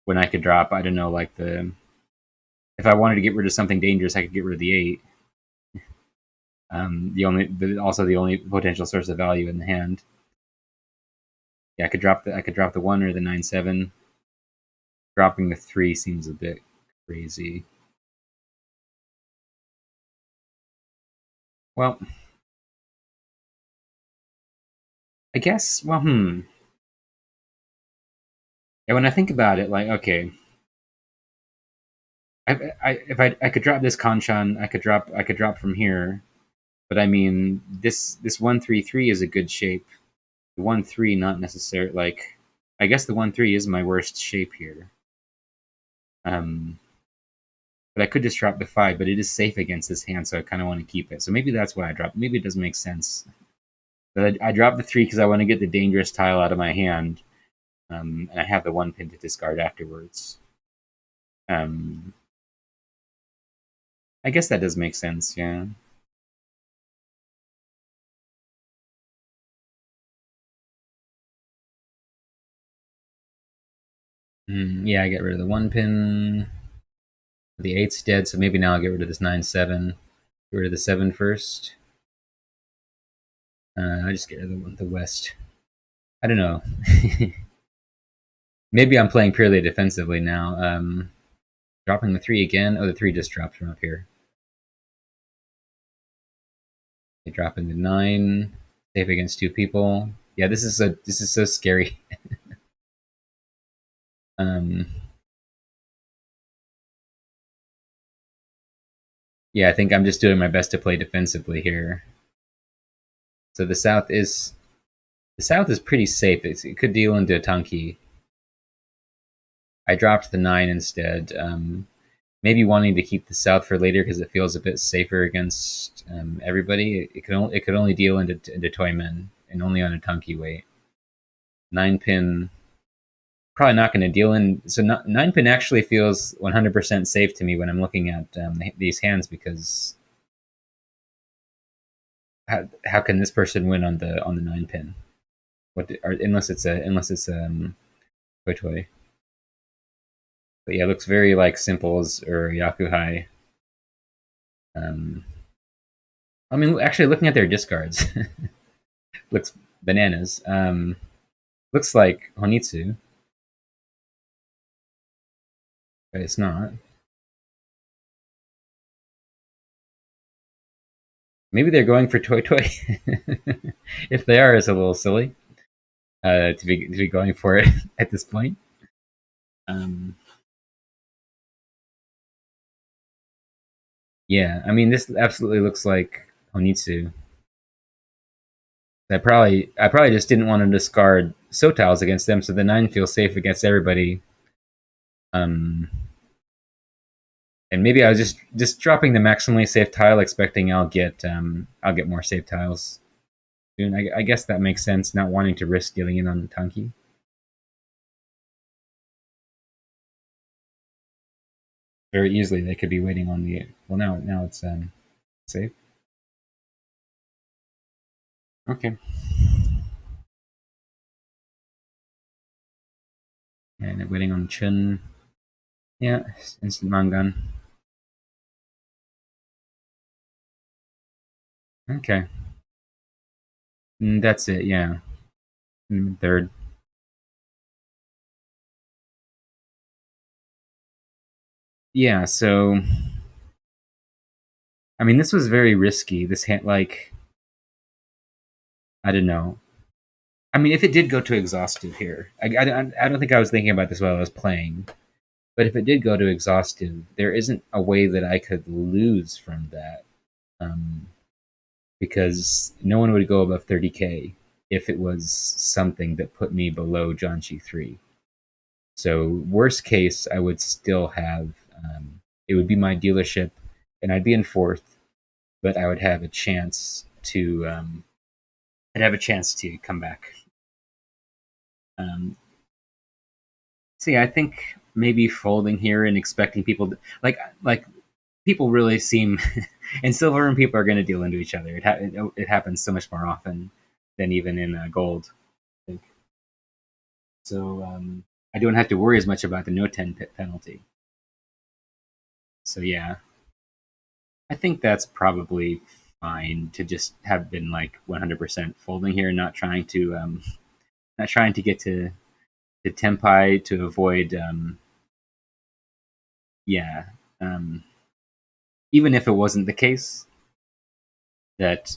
when I could drop, I don't know, like the if I wanted to get rid of something dangerous, I could get rid of the 8. Also the only potential source of value in the hand. Yeah, I could drop the 1 or the 9/7. Dropping the 3 seems a bit crazy. Well, I guess. Well, Yeah, when I think about it, like, okay, if I could drop this Kanchan, I could drop from here. But I mean, this 1/3/3 is a good shape. The 1/3 not necessarily like. I guess the 1/3 is my worst shape here. Um, but I could just drop the 5, but it is safe against this hand, so I kind of want to keep it. So maybe that's why I dropped. Maybe it doesn't make sense. But I dropped the 3 because I want to get the dangerous tile out of my hand, and I have the 1 pin to discard afterwards. Um, I guess that does make sense. Yeah. Yeah, I get rid of the 1 pin. The 8's dead, so maybe now I'll get rid of this 9/7. Get rid of the 7 first. I just get rid of the West. I don't know. Maybe I'm playing purely defensively now. Dropping the 3 again. Oh, the 3 just dropped from up here. Dropping the 9. Safe against 2 people. Yeah, this is so scary. um, yeah, I think I'm just doing my best to play defensively here. So the south is pretty safe. It could deal into a Tunky. I dropped the 9 instead. Maybe wanting to keep the south for later because it feels a bit safer against everybody. It could only deal into Toyman and only on a Tunky weight. 9 pin probably not going to deal in. So 9 pin actually feels 100% safe to me when I'm looking at these hands because how can this person win on the 9 pin? Unless it's toy toy. But yeah, it looks very like simples or Yakuhai. Um, I mean, actually, looking at their discards, looks bananas. Looks like Honitsu, but it's not. Maybe they're going for Toy Toy. If they are, it's a little silly to be going for it at this point. Um, yeah, I mean, this absolutely looks like Honitsu. I probably just didn't want to discard Sotiles against them, so the 9 feels safe against everybody. Um, and maybe I was just dropping the maximally safe tile, expecting I'll get more safe tiles soon. I guess that makes sense, not wanting to risk dealing in on the Tunky. Very easily, they could be waiting on the. Well, now it's safe. Okay, and waiting on Chun. Yeah, instant Mangan. Okay, that's it. Yeah, third. Yeah, so I mean, this was very risky. This hand, like, I don't know. I mean, if it did go to exhaustive here, I don't think I was thinking about this while I was playing. But if it did go to exhaustive, there isn't a way that I could lose from that, um, because no one would go above 30K if it was something that put me below Janshi 3. So worst case, I would still have it would be my dealership, and I'd be in fourth, but I would have a chance to come back. Um, See, I think maybe folding here and expecting people to, like people really seem And silver and people are going to deal into each other. It happens so much more often than even in gold. I think. So I don't have to worry as much about the no 10 pip penalty. So yeah, I think that's probably fine to just have been like 100% folding here, not trying to get to tempi to avoid yeah um, even if it wasn't the case that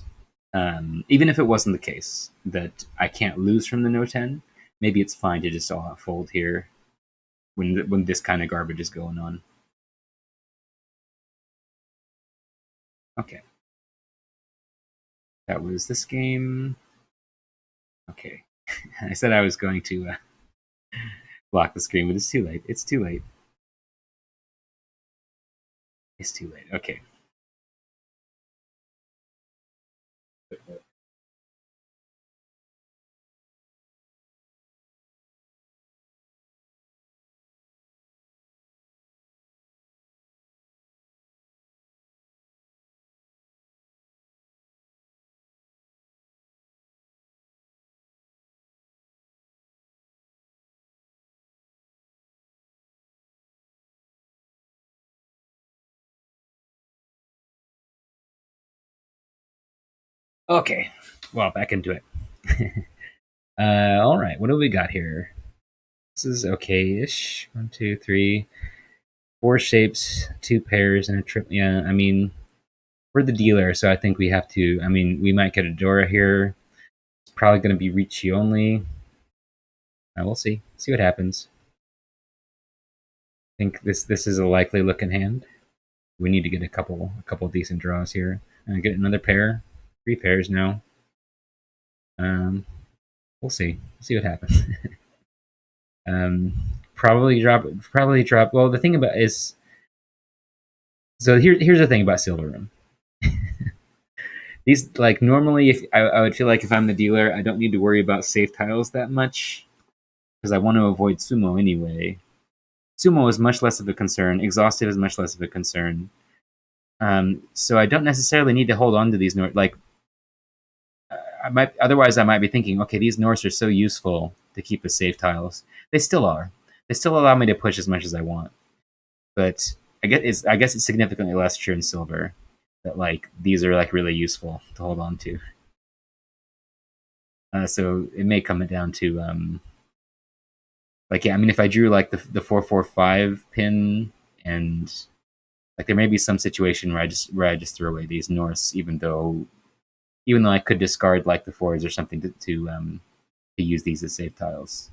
even if it wasn't the case that I can't lose from the no 10, maybe it's fine to just all out fold here when this kind of garbage is going on. Okay, that was this game. Okay, I said I was going to block the screen, but it's too late. It's too late. It's too late. Okay. Okay. Well, back into it. All right. What do we got here? This is okay-ish. 1, 2, 3, 4 shapes, 2 pairs, and a trip. Yeah, I mean, we're the dealer, so I think we have to. I mean, we might get a Dora here. It's probably going to be Ricci only. We'll see. See what happens. I think this is a likely looking hand. We need to get a couple decent draws here. And get another pair. 3 pairs now. We'll see. See what happens. um, Probably drop. Well, the thing about is so here's the thing about Silver Room. These like normally, if I would feel like if I'm the dealer, I don't need to worry about safe tiles that much because I want to avoid sumo anyway. Sumo is much less of a concern. Exhaustive is much less of a concern. So I don't necessarily need to hold on to these like I might be thinking, okay, these Norse are so useful to keep as safe tiles. They still are. They still allow me to push as much as I want. But I guess it's significantly less true in silver that like these are like really useful to hold on to. So it may come down to like yeah, I mean if I drew like the 445 pin and like there may be some situation where I just throw away these Norse even though I could discard like the fours or something to use these as safe tiles.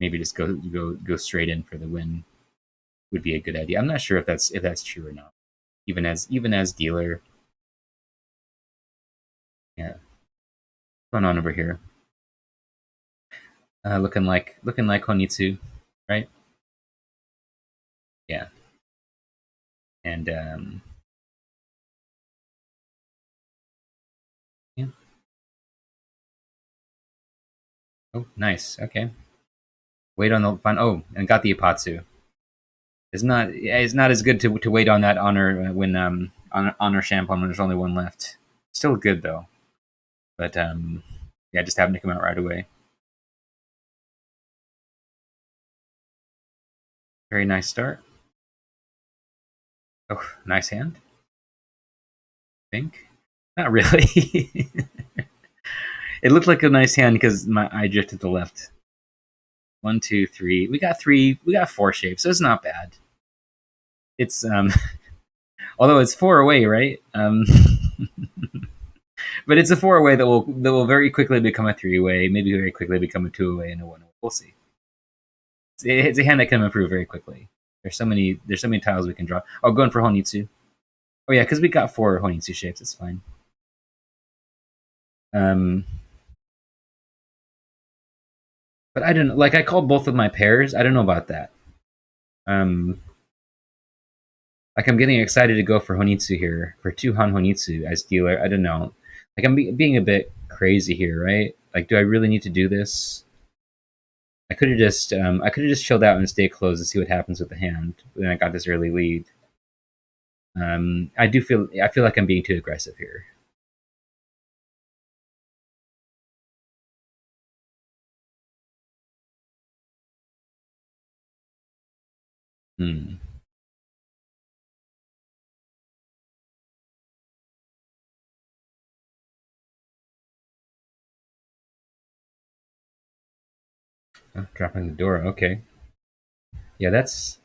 Maybe just go straight in for the win would be a good idea. I'm not sure if that's true or not. Even as dealer, yeah. What's going on over here? Looking like Honitsu, right? Yeah. And yeah. Oh, nice. Okay. Wait on the fun. Oh, and got the Ipatsu. It's not as good to wait on that honor when honor Champon when there's only one left. Still good though, but yeah, just happened to come out right away. Very nice start. Oh, nice hand. I think not really. It looked like a nice hand because my eye drifted to the left. 1, 2, 3. We got 3. We got 4 shapes, so it's not bad. It's although it's 4 away, right? But it's a 4 away that will very quickly become a 3 away, maybe very quickly become a 2 away and a 1 away. We'll see. It's a hand that can improve very quickly. There's so many tiles we can draw. Oh, going for Honitsu. Oh yeah, because we got 4 Honitsu shapes. It's fine. Um, but I don't know. Like I called both of my pairs. I don't know about that. Um, like I'm getting excited to go for Honitsu here for 2 Han Honitsu as dealer. I don't know. Like being a bit crazy here, right? Like, do I really need to do this? I could have just chilled out and stayed closed and see what happens with the hand. Then I got this early lead. I feel like I'm being too aggressive here. Hmm. Oh, dropping the door. Okay. Yeah, that's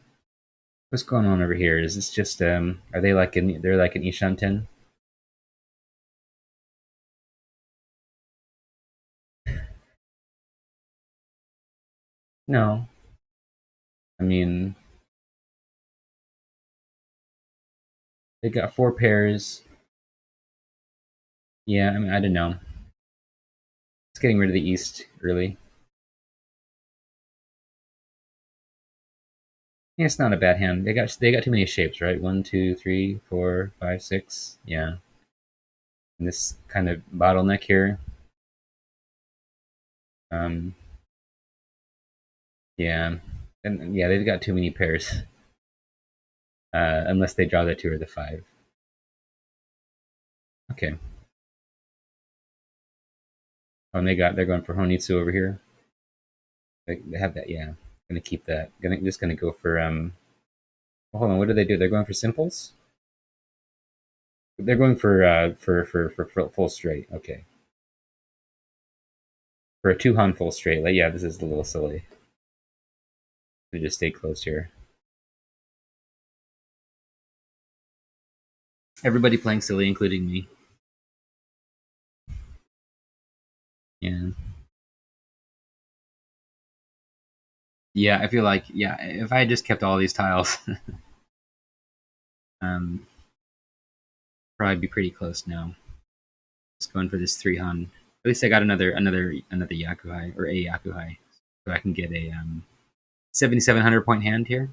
what's going on over here. Is this just are they like in they're like an Ishanten? No. I mean, they got four pairs. Yeah, I mean, I don't know. It's getting rid of the East early. Yeah, it's not a bad hand. They got too many shapes, right? One, two, three, four, five, six. Yeah. And this kind of bottleneck here. Um, yeah, and yeah, they've got too many pairs. Unless they draw the two or the five. Okay. Oh, and they're going for Honitsu over here. They have that. Yeah, gonna keep that. Gonna go for well, hold on. What do they do? They're going for simples. They're going for for full straight. Okay, for a two Han full straight. Like, yeah, this is a little silly. We just stay close here. Everybody playing silly, including me. Yeah, yeah. I feel like yeah, if I had just kept all these tiles, um, probably be pretty close now. Just going for this three Han. At least I got another Yakuhai or a Yakuhai, so I can get a 7,700 point hand here.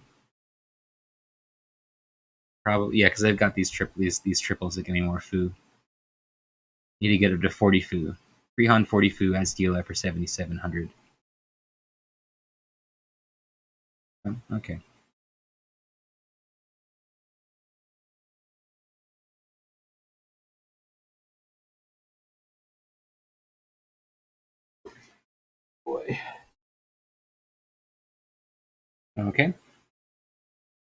Probably yeah, because I've got these triples that give me more foo. Need to get up to 40 foo. Three Han 40 foo as dealer for 7,700. Oh, okay. Boy. Okay.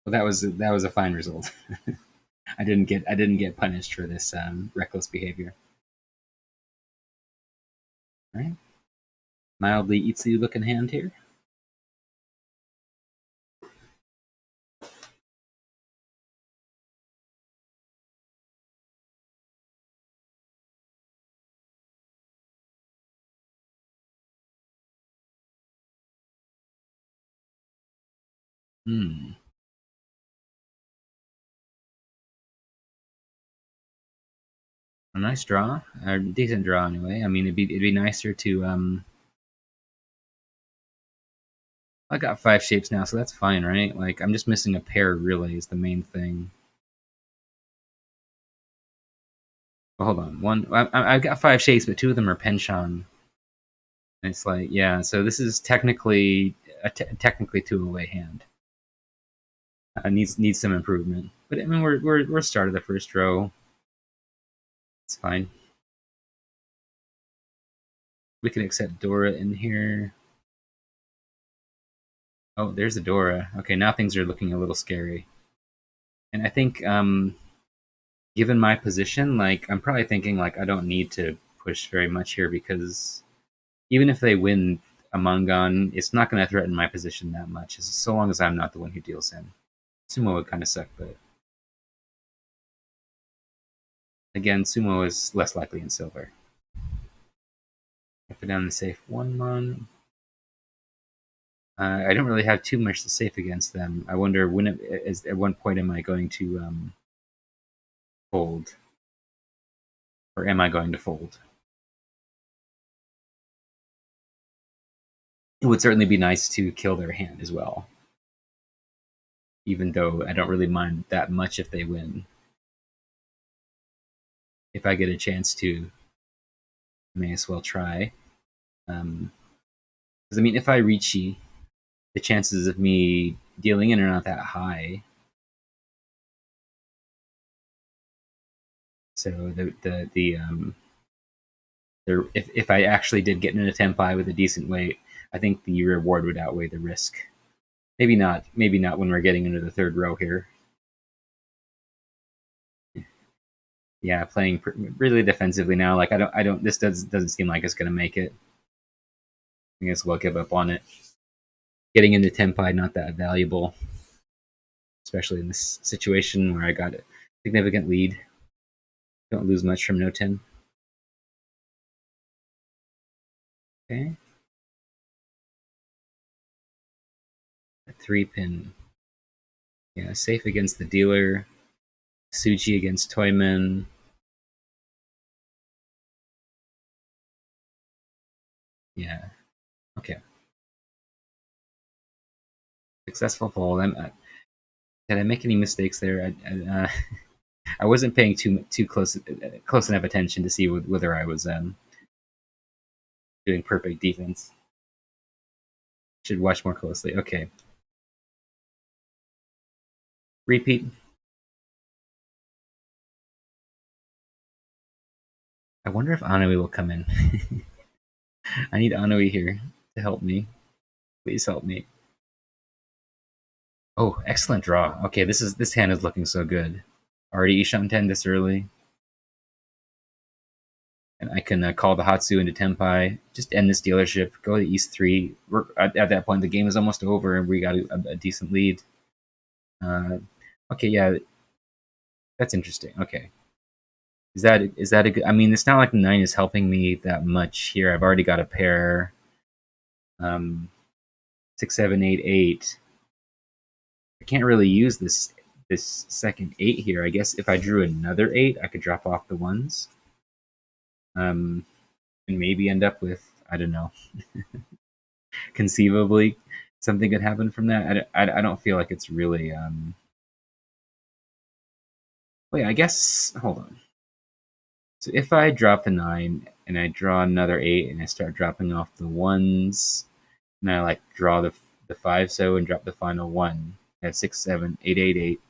Well, that was a fine result. I didn't get punished for this reckless behavior. All right. Mildly Itsu looking hand here. Hmm. A nice draw, a decent draw anyway. I mean, it'd be nicer to I got five shapes now, so that's fine, right? Like I'm just missing a pair. Really, is the main thing. Well, hold on, I've got five shapes, but two of them are penchant. And it's like, yeah, so this is technically technically two away hand. Needs some improvement, but I mean we're start of the first row. It's fine. We can accept Dora in here. Oh, there's a Dora. Okay, now things are looking a little scary. And I think given my position, like I'm probably thinking like I don't need to push very much here because even if they win a Mangan, it's not going to threaten my position that much, so long as I'm not the one who deals in. Sumo would kind of suck, but again, Sumo is less likely in silver. I put down the safe one mon. I don't really have too much to safe against them. I wonder at one point am I going to fold, or am I going to fold? It would certainly be nice to kill their hand as well, even though I don't really mind that much if they win. If I get a chance to, I may as well try. Because I mean, if I Ricci, the chances of me dealing in are not that high. So if I actually did get into tempi with a decent weight, I think the reward would outweigh the risk. Maybe not. Maybe not when we're getting into the third row here. Yeah, playing really defensively now. Like I don't. This doesn't seem like it's gonna make it. I guess we'll give up on it. Getting into tempi not that valuable, especially in this situation where I got a significant lead. Don't lose much from no 10. Okay. A 3-pin. Yeah, safe against the dealer. Suji against Toyman. Yeah. Okay. Successful fold. Did I make any mistakes there? I wasn't paying too close enough attention to see whether I was doing perfect defense. Should watch more closely. Okay. Repeat. I wonder if Anui will come in. I need Anui here to help me. Please help me. Oh, excellent draw. Okay, this hand is looking so good. Already Isham 10 this early. And I can call the Hatsu into Tempai, just end this dealership, go to East 3. We're, at that point, the game is almost over, and we got a decent lead. Okay, yeah, that's interesting. Okay. Is that a good? I mean, it's not like the 9 is helping me that much here. I've already got a pair. 6, 7, 8, 8. I can't really use this second 8 here. I guess if I drew another 8, I could drop off the ones. And maybe end up with, I don't know. Conceivably, something could happen from that. I don't feel like it's really. Wait, I guess. Hold on. So if I drop the 9 and I draw another 8 and I start dropping off the ones, and I like draw the 5 so and drop the final 1, I have 6, 7, 8, 8, 8.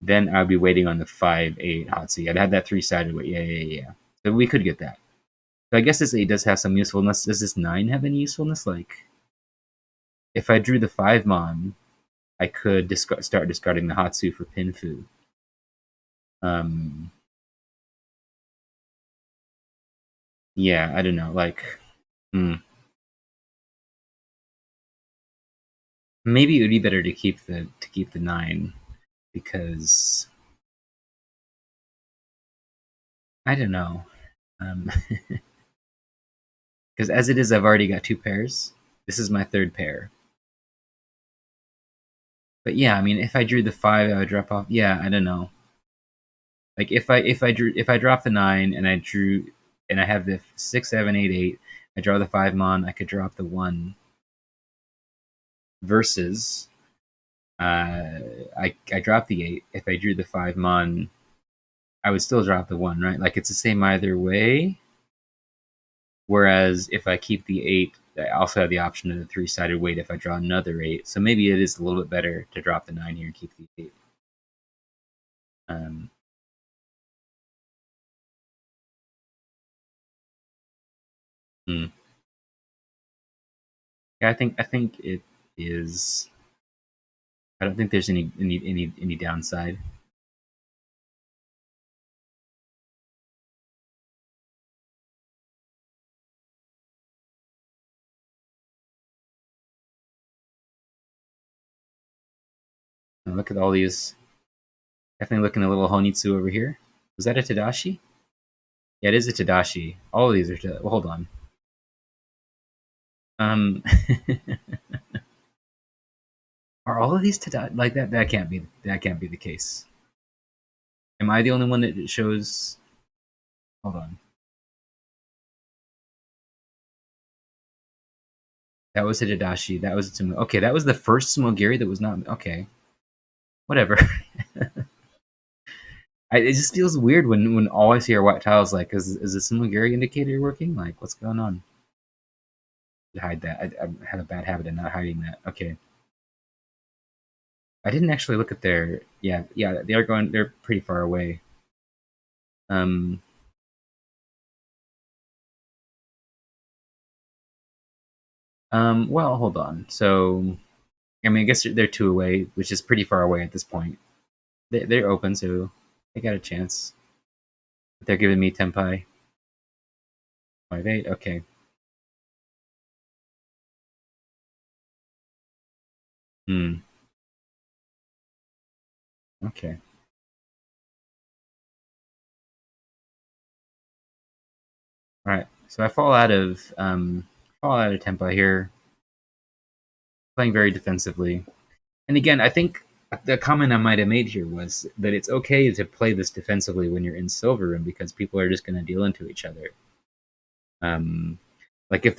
Then I'd be waiting on the 5, 8 Hatsi. I'd have that 3-sided weight. Yeah. So we could get that. So I guess this 8 does have some usefulness. Does this 9 have any usefulness? Like, if I drew the 5 Mon, I could start discarding the Hatsu for Pinfu. Yeah, I don't know. Like, maybe it would be better to keep the 9 because I don't know. Because as it is, I've already got 2 pairs. This is my 3rd pair. But yeah, I mean, if I drew the 5, I would drop off. Yeah, I don't know. Like if I drop the 9 and I have the 6, 7, 8, 8, I draw the 5 Mon, I could drop the 1. Versus I drop the 8. If I drew the 5 Mon, I would still drop the 1, right? Like it's the same either way. Whereas if I keep the 8, I also have the option of the 3-sided weight if I draw another 8. So maybe it is a little bit better to drop the 9 here and keep the 8. Hmm. Yeah, I think it is. I don't think there's any downside. And look at all these. Definitely looking a little Honitsu over here. Was that a Tadashi? Yeah, it is a Tadashi. All of these are. Well, hold on. Are all of these Tadashi like that? That can't be. That can't be the case. Am I the only one that shows? Hold on. That was a Tadashi. That was a Sumo. Okay, that was the first Sumogiri that was not. Okay, whatever. It just feels weird when all I see are white tiles. Like, is the Sumogiri indicator working? Like, what's going on? Hide that. I have a bad habit of not hiding that. Okay. I didn't actually look at their. Yeah, yeah. They are going. They're pretty far away. Um. Well, hold on. So, I mean, I guess they're two away, which is pretty far away at this point. They're open, so they got a chance. They're giving me tempai 5-8. Okay. Hmm. Okay. All right. So I fall out of tempo here, playing very defensively. And again, I think the comment I might have made here was that it's okay to play this defensively when you're in silver room because people are just going to deal into each other. Um, like if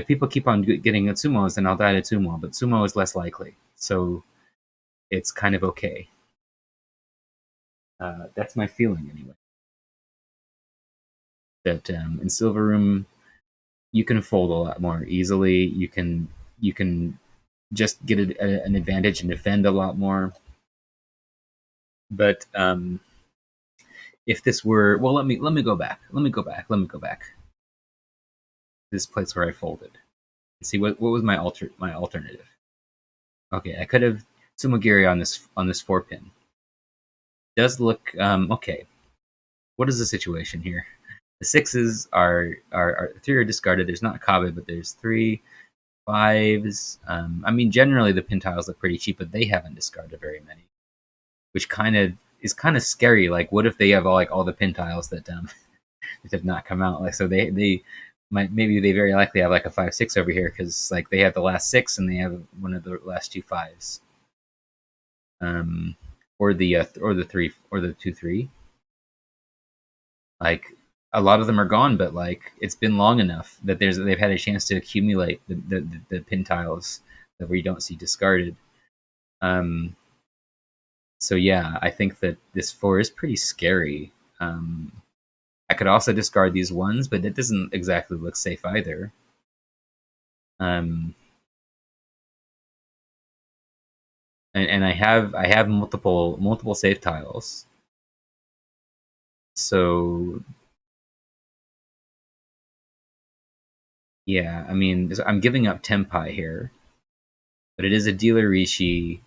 people keep on getting Atsumos, then I'll die to Tsumo, but Tsumo is less likely, so it's kind of okay. That's my feeling anyway. That in silver room you can fold a lot more easily. You can just get an advantage and defend a lot more. But if this were well, let me go back. Let me go back. This place where I folded. See what was my alternative. Okay, I could have Sumagiri on this 4 pin. Does look okay. What is the situation here? The sixes are three are discarded. There's not Kabe, but there's three fives. I mean, generally the pin tiles look pretty cheap, but they haven't discarded very many, which kind of scary. Like, what if they have all the pin tiles that have not come out? Like, so they might maybe they very likely have like a 5-6 over here because like they have the last six and they have one of the last two fives, um, or the three or the 2-3. Like a lot of them are gone, but like it's been long enough that they've had a chance to accumulate the pin tiles that we don't see discarded. Um, so yeah, I think that this 4 is pretty scary. Um, I could also discard these ones, but it doesn't exactly look safe either. Um, and I have multiple safe tiles. So yeah, I mean I'm giving up Tempai here, but it is a dealer Rishi.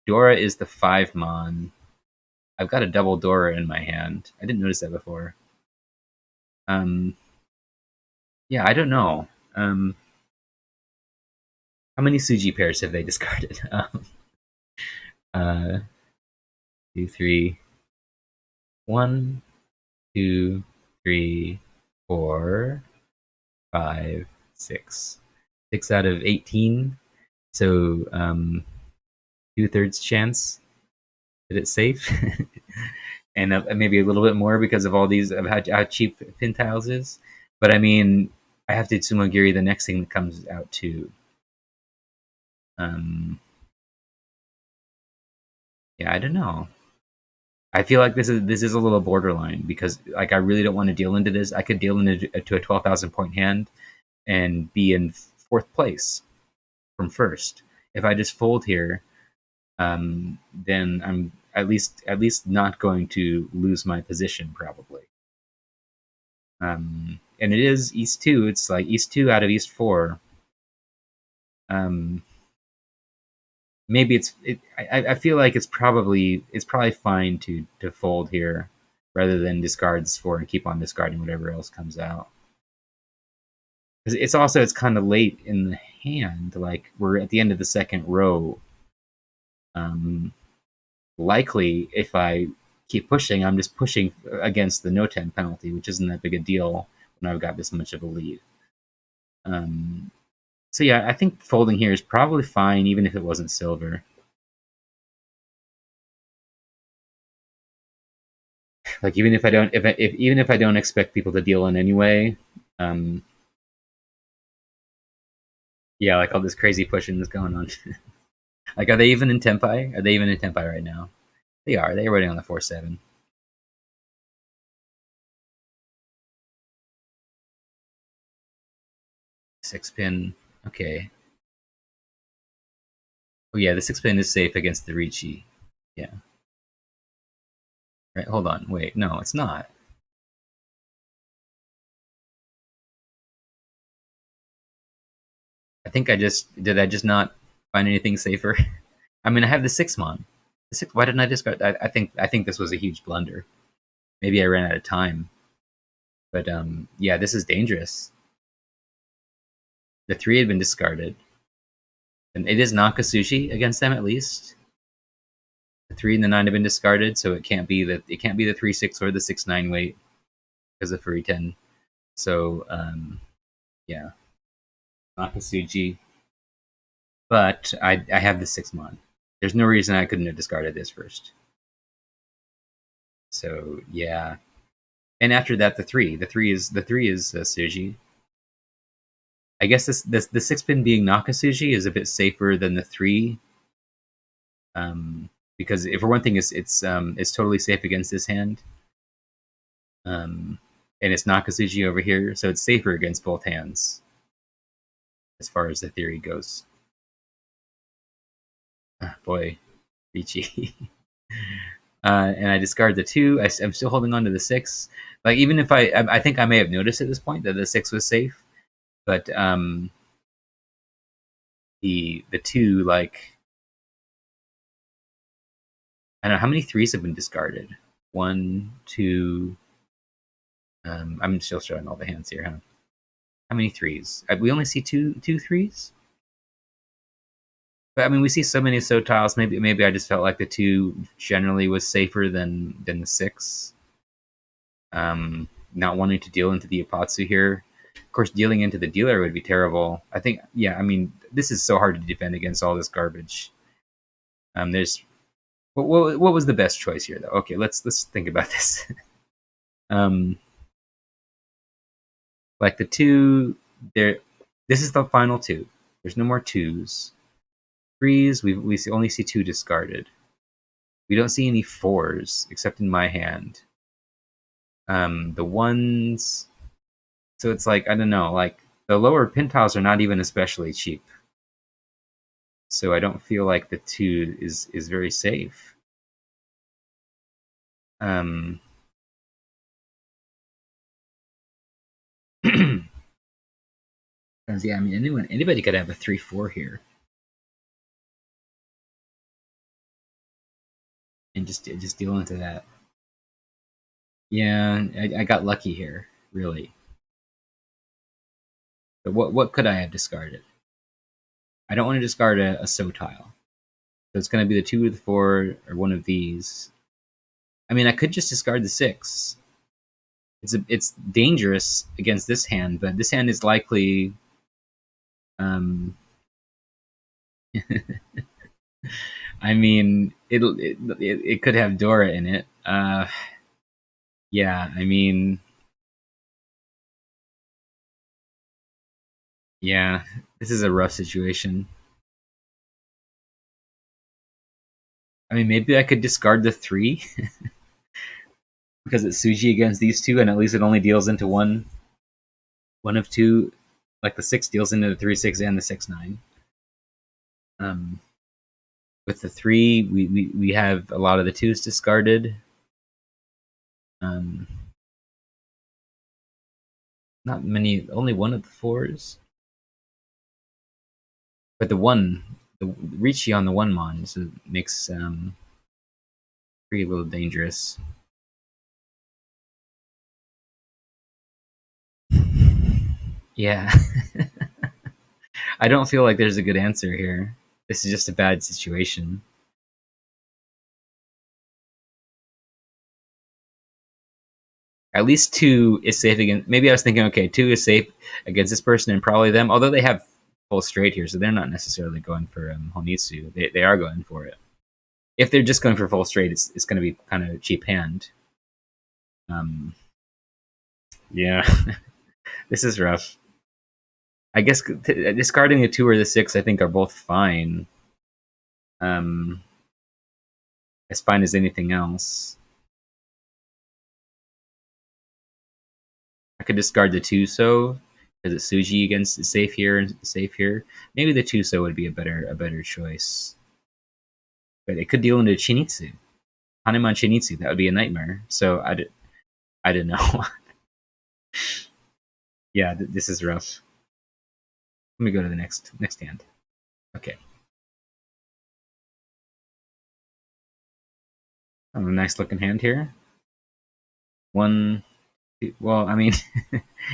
Dora is the 5 mon. I've got a double Dora in my hand. I didn't notice that before. Um, yeah, I don't know. Um, how many Suji pairs have they discarded? Uh, 2, 3, 1, 2, 3, 4, 5, 6. 6 out of 18. So 2/3 chance that it's safe, and maybe a little bit more because of all these of how cheap pin tiles is. But I mean, I have to Tsumogiri the next thing that comes out too. Um, yeah, I don't know. I feel like this is a little borderline because like I really don't want to deal into this. I could deal into to a 12,000 point hand and be in fourth place from first. If I just fold here, then I'm at least not going to lose my position probably. And it is East two. It's like East two out of East four. Um, maybe I feel like it's probably fine to fold here rather than discard this four and keep on discarding whatever else comes out. Because it's kind of late in the hand. Like we're at the end of the second row. Um, likely if I keep pushing, I'm just pushing against the no 10 penalty, which isn't that big a deal when I've got this much of a lead. Um, so yeah, I think folding here is probably fine, even if it wasn't silver. Like even if I don't, if even if I don't expect people to deal in anyway, um, yeah, like all this crazy pushing that's going on. Like, are they even in tempi? Are they even in tempi right now? They are. They're running on the 4-7. 6 pin. Okay. Oh yeah, the 6 pin is safe against the Ricci. Yeah. Right. Hold on. Wait. No, it's not. I think I just did. I just not find anything safer. I mean, I have the 6 mon. The six, why didn't I discard? I think this was a huge blunder. Maybe I ran out of time. But yeah, this is dangerous. The 3 had been discarded, and it is Nakasushi against them at least. The 3 and the 9 have been discarded, so it can't be the 3-6 or the 6-9 weight because of Furi 10. So yeah, Nakasuji. But I have the 6 mon. There's no reason I couldn't have discarded this first. So yeah, and after that the three is Suji. I guess this the 6 pin being Nakasuji is a bit safer than the 3. Because if for one thing, it's totally safe against this hand, and it's Nakasuji over here, so it's safer against both hands as far as the theory goes. Boy, Ricci. And I discard the 2. I'm still holding on to the 6. Like even if I think I may have noticed at this point that the 6 was safe, but the 2, like, I don't know how many 3s have been discarded. 1, 2. I'm still showing all the hands here, huh? How many 3s? We only see two 3s. But I mean, we see so many so tiles. Maybe I just felt like the 2 generally was safer than the 6. Not wanting to deal into the Apatsu here. Of course, dealing into the dealer would be terrible. I think, yeah. I mean, this is so hard to defend against all this garbage. There's what was the best choice here, though? Okay, let's think about this. um, like the 2 there. This is the final 2. There's no more 2s. 3s, we only see 2 discarded. We don't see any 4s except in my hand. The 1s, so it's like, I don't know, like the lower pin tiles are not even especially cheap. So I don't feel like the 2 is very safe. Um, because yeah, I mean anybody could have a 3-4 here and just deal into that. Yeah, I got lucky here, really. But what could I have discarded? I don't want to discard a so tile. So it's going to be the 2 or the 4 or one of these. I mean, I could just discard the 6. It's dangerous against this hand, but this hand is likely. Um, I mean, it could have Dora in it. Yeah, I mean, yeah, this is a rough situation. I mean, maybe I could discard the 3 because it's Suji against these 2, and at least it only deals into one of 2. Like the 6 deals into the 3-6 and the 6-9. Um, with the 3, we have a lot of the 2s discarded. Um, not many, only one of the 4s. But the Ricci on the 1 mon, so it makes 3 a little dangerous. Yeah. I don't feel like there's a good answer here. This is just a bad situation. At least 2 is safe against. Maybe I was thinking, okay, 2 is safe against this person and probably them. Although they have full straight here, so they're not necessarily going for Honitsu. They are going for it. If they're just going for full straight, it's going to be kind of a cheap hand. Um, yeah, this is rough. I guess discarding the 2 or the 6, I think, are both fine. Um, as fine as anything else. I could discard the 2 so because it's Suji against safe here and safe here. Maybe the 2 so would be a better choice. but it could deal into Chinitsu. Hanuman Chinitsu, that would be a nightmare. So I didn't know. Yeah, this is rough. Let me go to the next hand. Okay. Oh, a nice looking hand here. One. Well, I mean,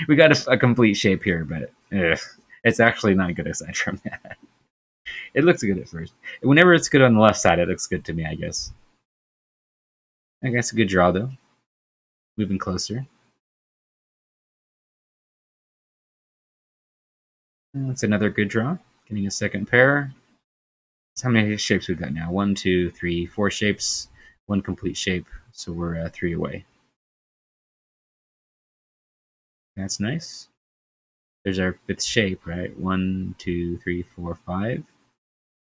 we got a complete shape here, but it's actually not good aside from that. It looks good at first. Whenever it's good on the left side, it looks good to me, I guess. I guess a good draw, though. Moving closer. That's another good draw. Getting a second pair. So how many shapes we got now? 1, 2, 3, 4 shapes. One complete shape. So we're 3 away. That's nice. There's our fifth shape, right? 1, 2, 3, 4, 5.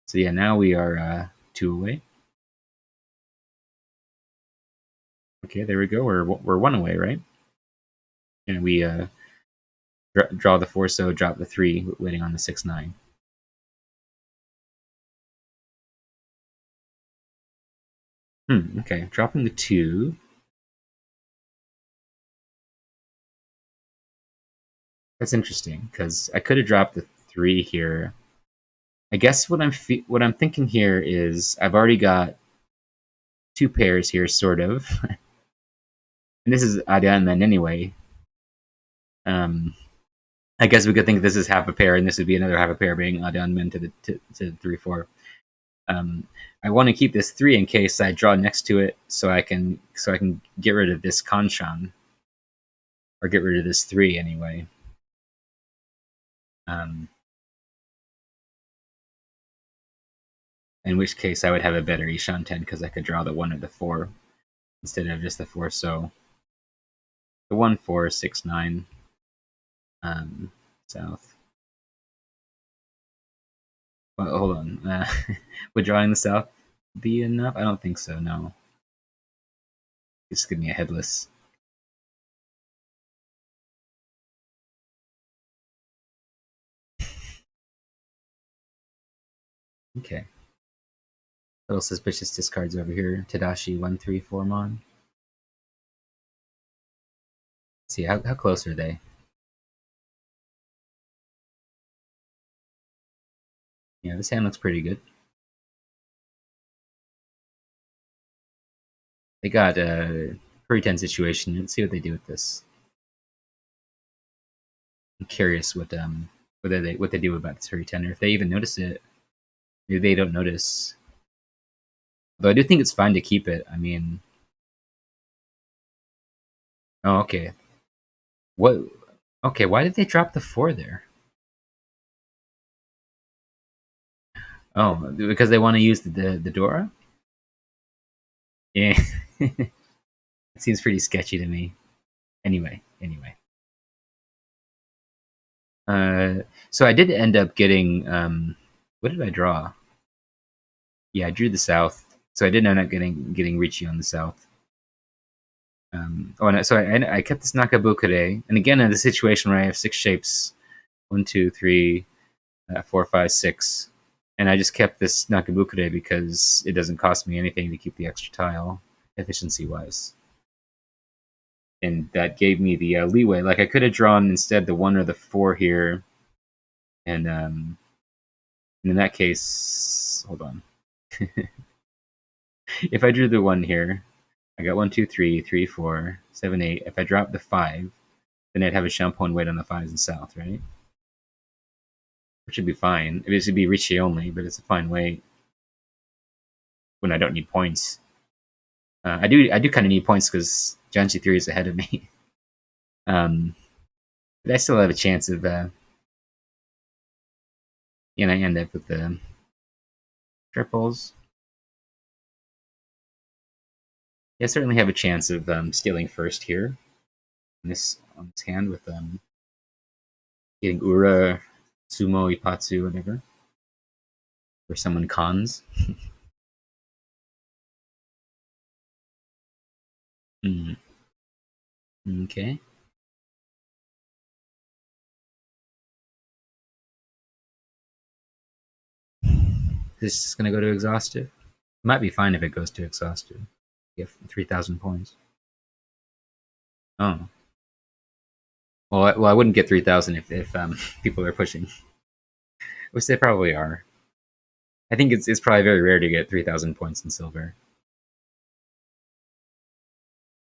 So yeah, now we are 2 away. Okay, there we go. We're 1 away, right? And we draw the 4, so drop the 3, waiting on the 6, 9. Okay, dropping the 2. That's interesting because I could have dropped the 3 here. I guess what I'm thinking here is I've already got 2 pairs here, sort of, and this is Adianmen anyway. I guess we could think this is half a pair, and this would be another half a pair, being Adianmen to 3 4. Um, I want to keep this 3 in case I draw next to it, so I can get rid of this Kanshan, or get rid of this 3 anyway. Um, in which case I would have a better Ishan 10 because I could draw the 1 or the 4 instead of just the 4. So the 1, 4, 6, 9 south. Well, hold on. Would drawing the south be enough? I don't think so, no. Just give me a headless. Okay. Little suspicious discards over here. Tadashi 1, 3, 4 mon. Let's see, how close are they? Yeah, this hand looks pretty good. They got a pretty tense situation. Let's see what they do with this. I'm curious what they do about this hurry 10, or if they even notice it. Maybe they don't notice. Though I do think it's fine to keep it. I mean, oh, okay. What? Okay, why did they drop the 4 there? Oh, because they want to use the Dora? Yeah. It seems pretty sketchy to me. Anyway. So I did end up getting what did I draw? Yeah, I drew the south. So I did end up getting Ricci on the south. So I kept this Nakabukure, and again in the situation where I have 6 shapes, 1, 2, 3, 4, 5, 6, and I just kept this Nakabukure because it doesn't cost me anything to keep the extra tile, efficiency wise, and that gave me the leeway. Like I could have drawn instead the 1 or the 4 here, and in that case, hold on. If I drew the 1 here, I got 1, 2, 3, 3, 4, 7, 8. If I drop the 5, then I'd have a Champon weight on the 5s and south, right? Which would be fine. It would be Ricci only, but it's a fine weight when I don't need points. I do kind of need points because Janchi 3 is ahead of me. But I still have a chance of, I end up with the triples. Yeah, I certainly have a chance of stealing first here on this hand with getting Ura, Sumo, Ipatsu, whatever. Or someone cons. Mm. Okay. This is just gonna go to exhaustive. Might be fine if it goes to exhausted. Get 3,000 points. Oh. Well, I wouldn't get 3,000 if people are pushing, which they probably are. I think it's probably very rare to get 3,000 points in silver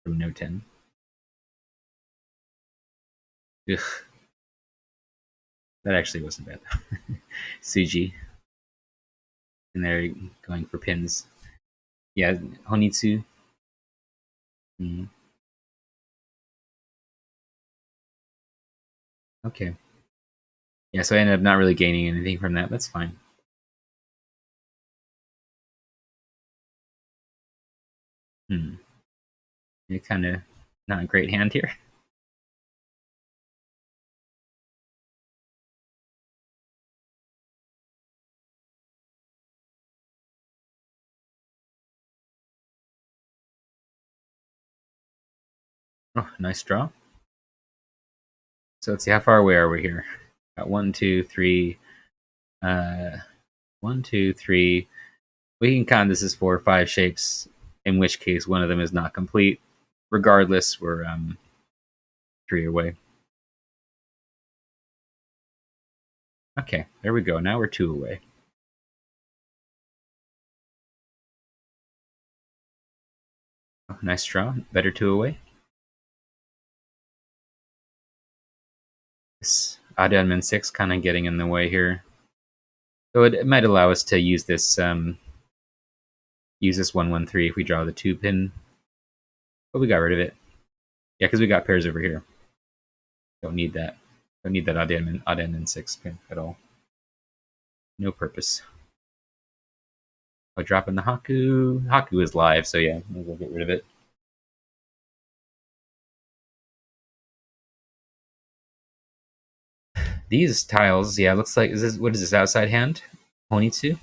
from no 10. Ugh, that actually wasn't bad though. Suji, and they're going for pins. Yeah, Honitsu. Mm, okay. Yeah, so I ended up not really gaining anything from that. That's fine. Hmm. You're kind of not a great hand here. Oh, nice draw. So let's see, how far away are we here? Got one, two, three. Uh, 1, 2, 3. We can count this as 4 or 5 shapes, in which case one of them is not complete. Regardless, we're 3 away. Okay, there we go. Now we're 2 away. Oh, nice draw. Better 2 away. This odd element 6 kind of getting in the way here. So it might allow us to use this 1, 1, 3 if we draw the 2 pin. But we got rid of it. Yeah, because we got pairs over here. Don't need that. Don't need that odd element 6 pin at all. No purpose. Oh, dropping the Haku. Haku is live, so yeah, we'll get rid of it. These tiles, yeah, looks like what is this outside hand? Honitsu.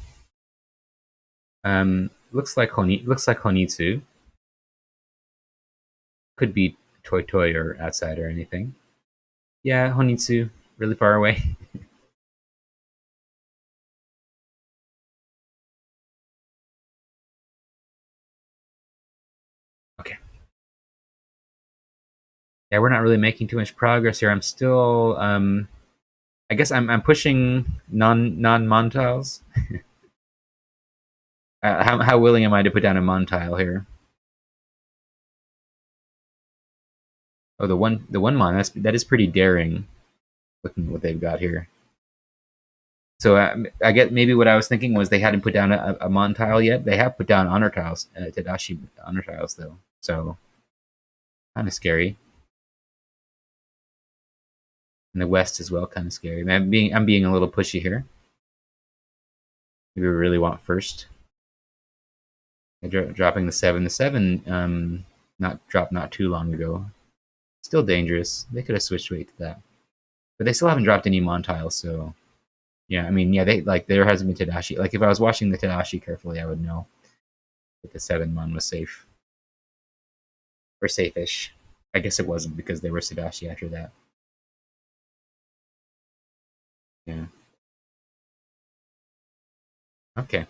Looks like Honitsu. Could be Toy Toy or outside or anything. Yeah, Honitsu, really far away. Okay. Yeah, we're not really making too much progress here. I'm still I guess I'm pushing non mon tiles. How willing am I to put down a mon tile here? Oh, the one mon, that is pretty daring. Looking at what they've got here. So I get maybe what I was thinking was they hadn't put down a mon tile yet. They have put down honor tiles, Tadashi honor tiles though. So kind of scary. In the west as well, kind of scary. I'm being a little pushy here. Maybe we really want first. Dropping the 7. The 7 not dropped not too long ago. Still dangerous. They could have switched weight to that, but they still haven't dropped any mon tiles. So yeah, I mean, yeah, they like there hasn't been Tadashi. Like if I was watching the Tadashi carefully, I would know that the 7 mon was safe or safe-ish. I guess it wasn't because they were Tadashi after that. Yeah. Okay.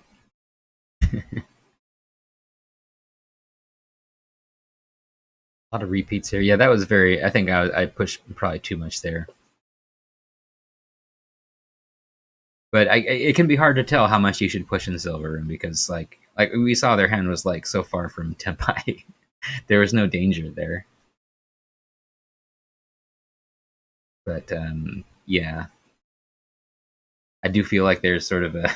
A lot of repeats here. Yeah, that was very. I think I pushed probably too much there. But it can be hard to tell how much you should push in silver room because like we saw their hand was like so far from Tempai. There was no danger there. But yeah, I do feel like there's sort of a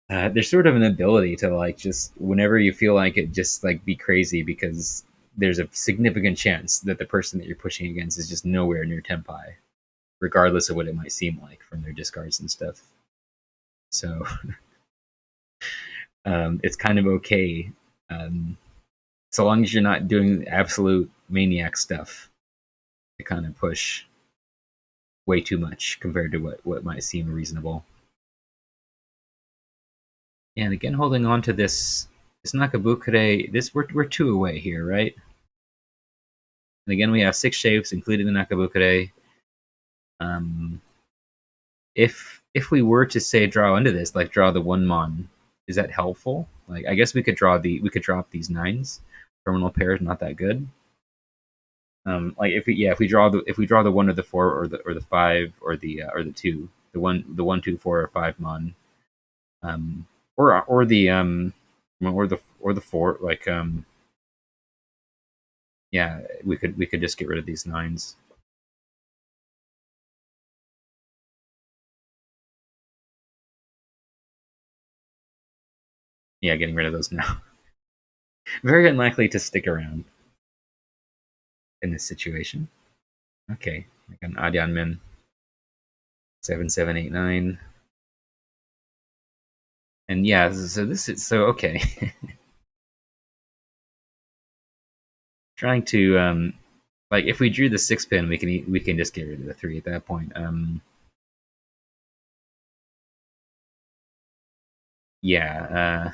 there's sort of an ability to like just whenever you feel like it, just like be crazy because there's a significant chance that the person that you're pushing against is just nowhere near Tempai, regardless of what it might seem like from their discards and stuff. So it's kind of okay, um, so long as you're not doing absolute maniac stuff to kind of push way too much compared to what might seem reasonable. And again, holding on to this Nakabukure, we're 2 away here, right? And again, we have 6 shapes, including the Nakabukure. Um, if we were to say draw into this, like draw the 1 mon, Is that helpful? Like, I guess we could drop these nines. Terminal pairs not that good. Like if we draw the one or the four or the five or the two, the one two four or five mon, um, or the or the four, like yeah, we could just get rid of these nines. Yeah, getting rid of those now. Very unlikely to stick around in this situation. Okay, like an Adyan Min 7789, and yeah, so this is so okay. Trying to like if we drew the six pin, we can just get rid of the three at that point. Yeah,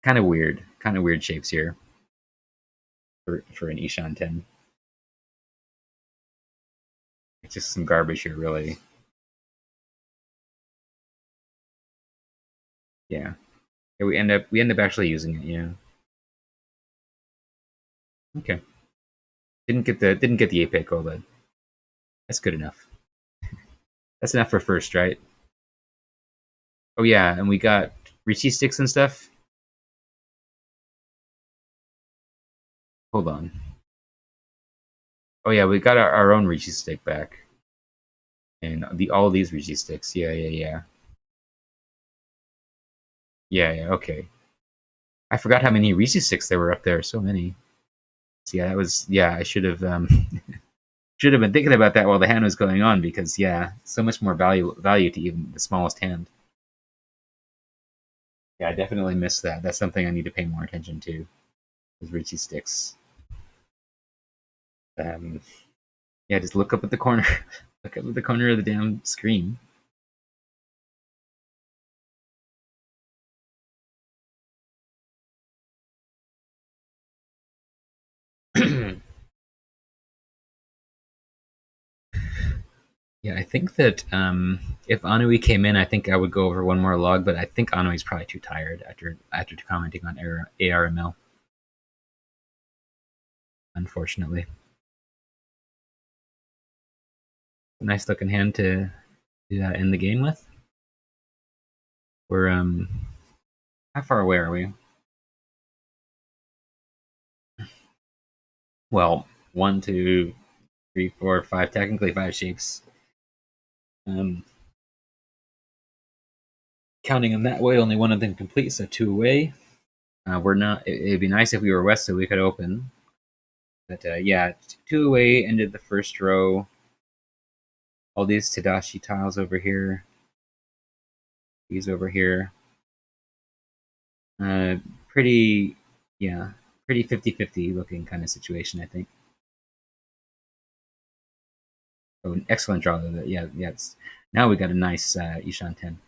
kind of weird shapes here for an Ishan 10. It's just some garbage here, really. Yeah. Yeah, we end up actually using it. Yeah. Okay. Didn't get the Apex goal, but that's good enough. That's enough for first, right? Oh yeah, and we got Richie sticks and stuff. Hold on. Oh yeah, we got our own Richie stick back, and all these Richie sticks. Yeah. Okay. I forgot how many Richie sticks there were up there. So many. So yeah, that was yeah. I should have should have been thinking about that while the hand was going on because yeah, so much more value to even the smallest hand. Yeah, I definitely missed that. That's something I need to pay more attention to. Those Richie sticks. Um, yeah, just look up at the corner. Look up at the corner of the damn screen. Yeah, I think that if Anui came in, I think I would go over one more log, but I think Anui's probably too tired after commenting on ARML. Unfortunately, a nice looking hand to end the game with. We're how far away are we? Well, one, two, three, four, five. Technically, five shapes. Um, counting them that way, only one of them complete, so two away. We're not. It'd be nice if we were west so we could open. But yeah, two away. Ended the first row. All these Tadashi tiles over here. These over here. Uh, pretty, yeah, pretty 50-50 looking kind of situation, I think. Oh, an excellent draw though. Yeah. Now we got a nice Ishan 10.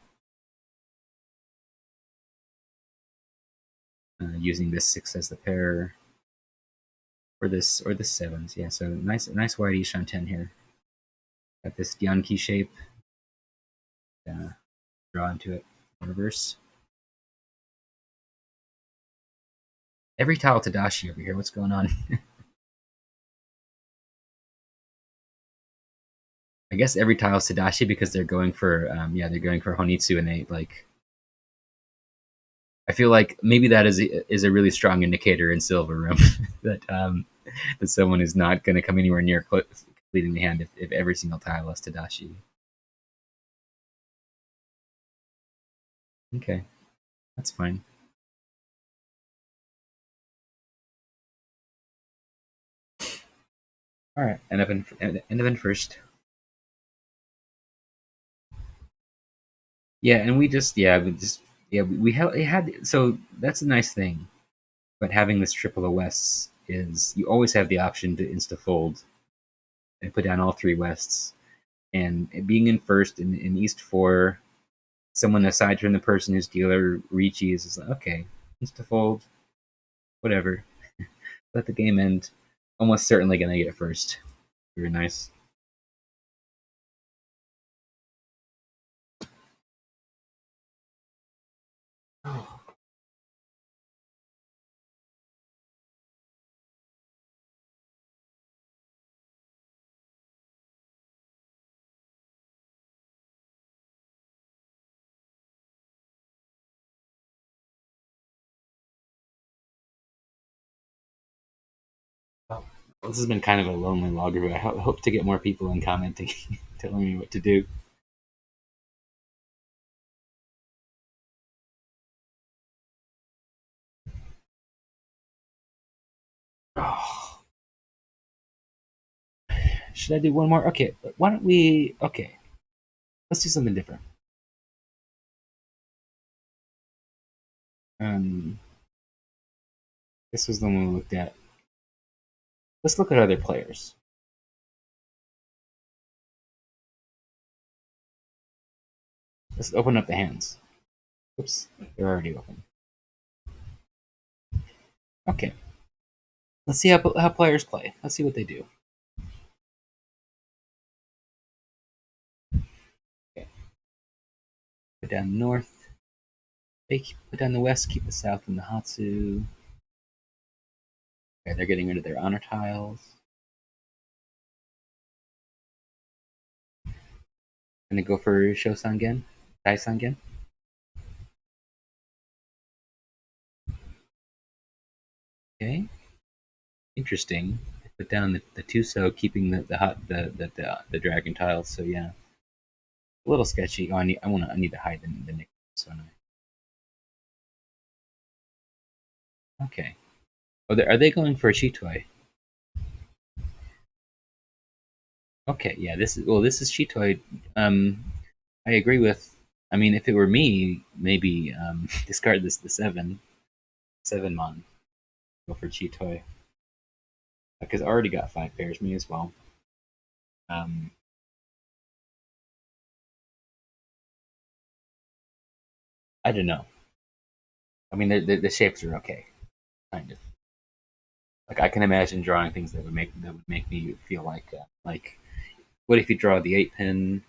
Using this six as the pair, or this sevens. Yeah, so nice wide Ishan 10 here. Got this Gyanki shape. Draw into it. Reverse. Every tile Tadashi over here. What's going on? I guess every tile is Tadashi because they're going for they're going for Honitsu, and they like I feel like maybe that is a really strong indicator in Silver Room that that someone is not going to come anywhere near completing the hand if every single tile is Tadashi. Okay, that's fine. All right, end up in first. Yeah, and we had so that's a nice thing. But having this triple of Wests is you always have the option to insta fold and put down all three Wests. And being in first in East 4, someone aside from the person whose dealer reaches is like, okay, insta fold, whatever. Let the game end. Almost certainly going to get first. Very nice. This has been kind of a lonely log review. I hope to get more people in commenting, telling me what to do. Oh, should I do one more? Okay, why don't we? Okay, let's do something different. Um, this was the one we looked at. Let's look at other players. Let's open up the hands. Oops, they're already open. Okay, let's see how players play. Let's see what they do. Okay, put down north. Put down the west. Keep the south in the Hatsu. Okay, they're getting rid of their honor tiles. Gonna go for Shosangen, Daisangen. Okay, interesting. Put down the Tuso, keeping the dragon tiles. So yeah, a little sketchy. Oh, I need to hide the nick. So okay. Oh, are they going for a Chitoi? Okay, yeah. This is Chitoi. Um, I agree with. I mean, if it were me, maybe discard the seven mon. Go for Chitoi because I already got 5 pairs. Me as well. Um, I don't know. I mean, the shapes are okay, kind of. Like I can imagine drawing things that would make me feel like what if you draw the 8 pin?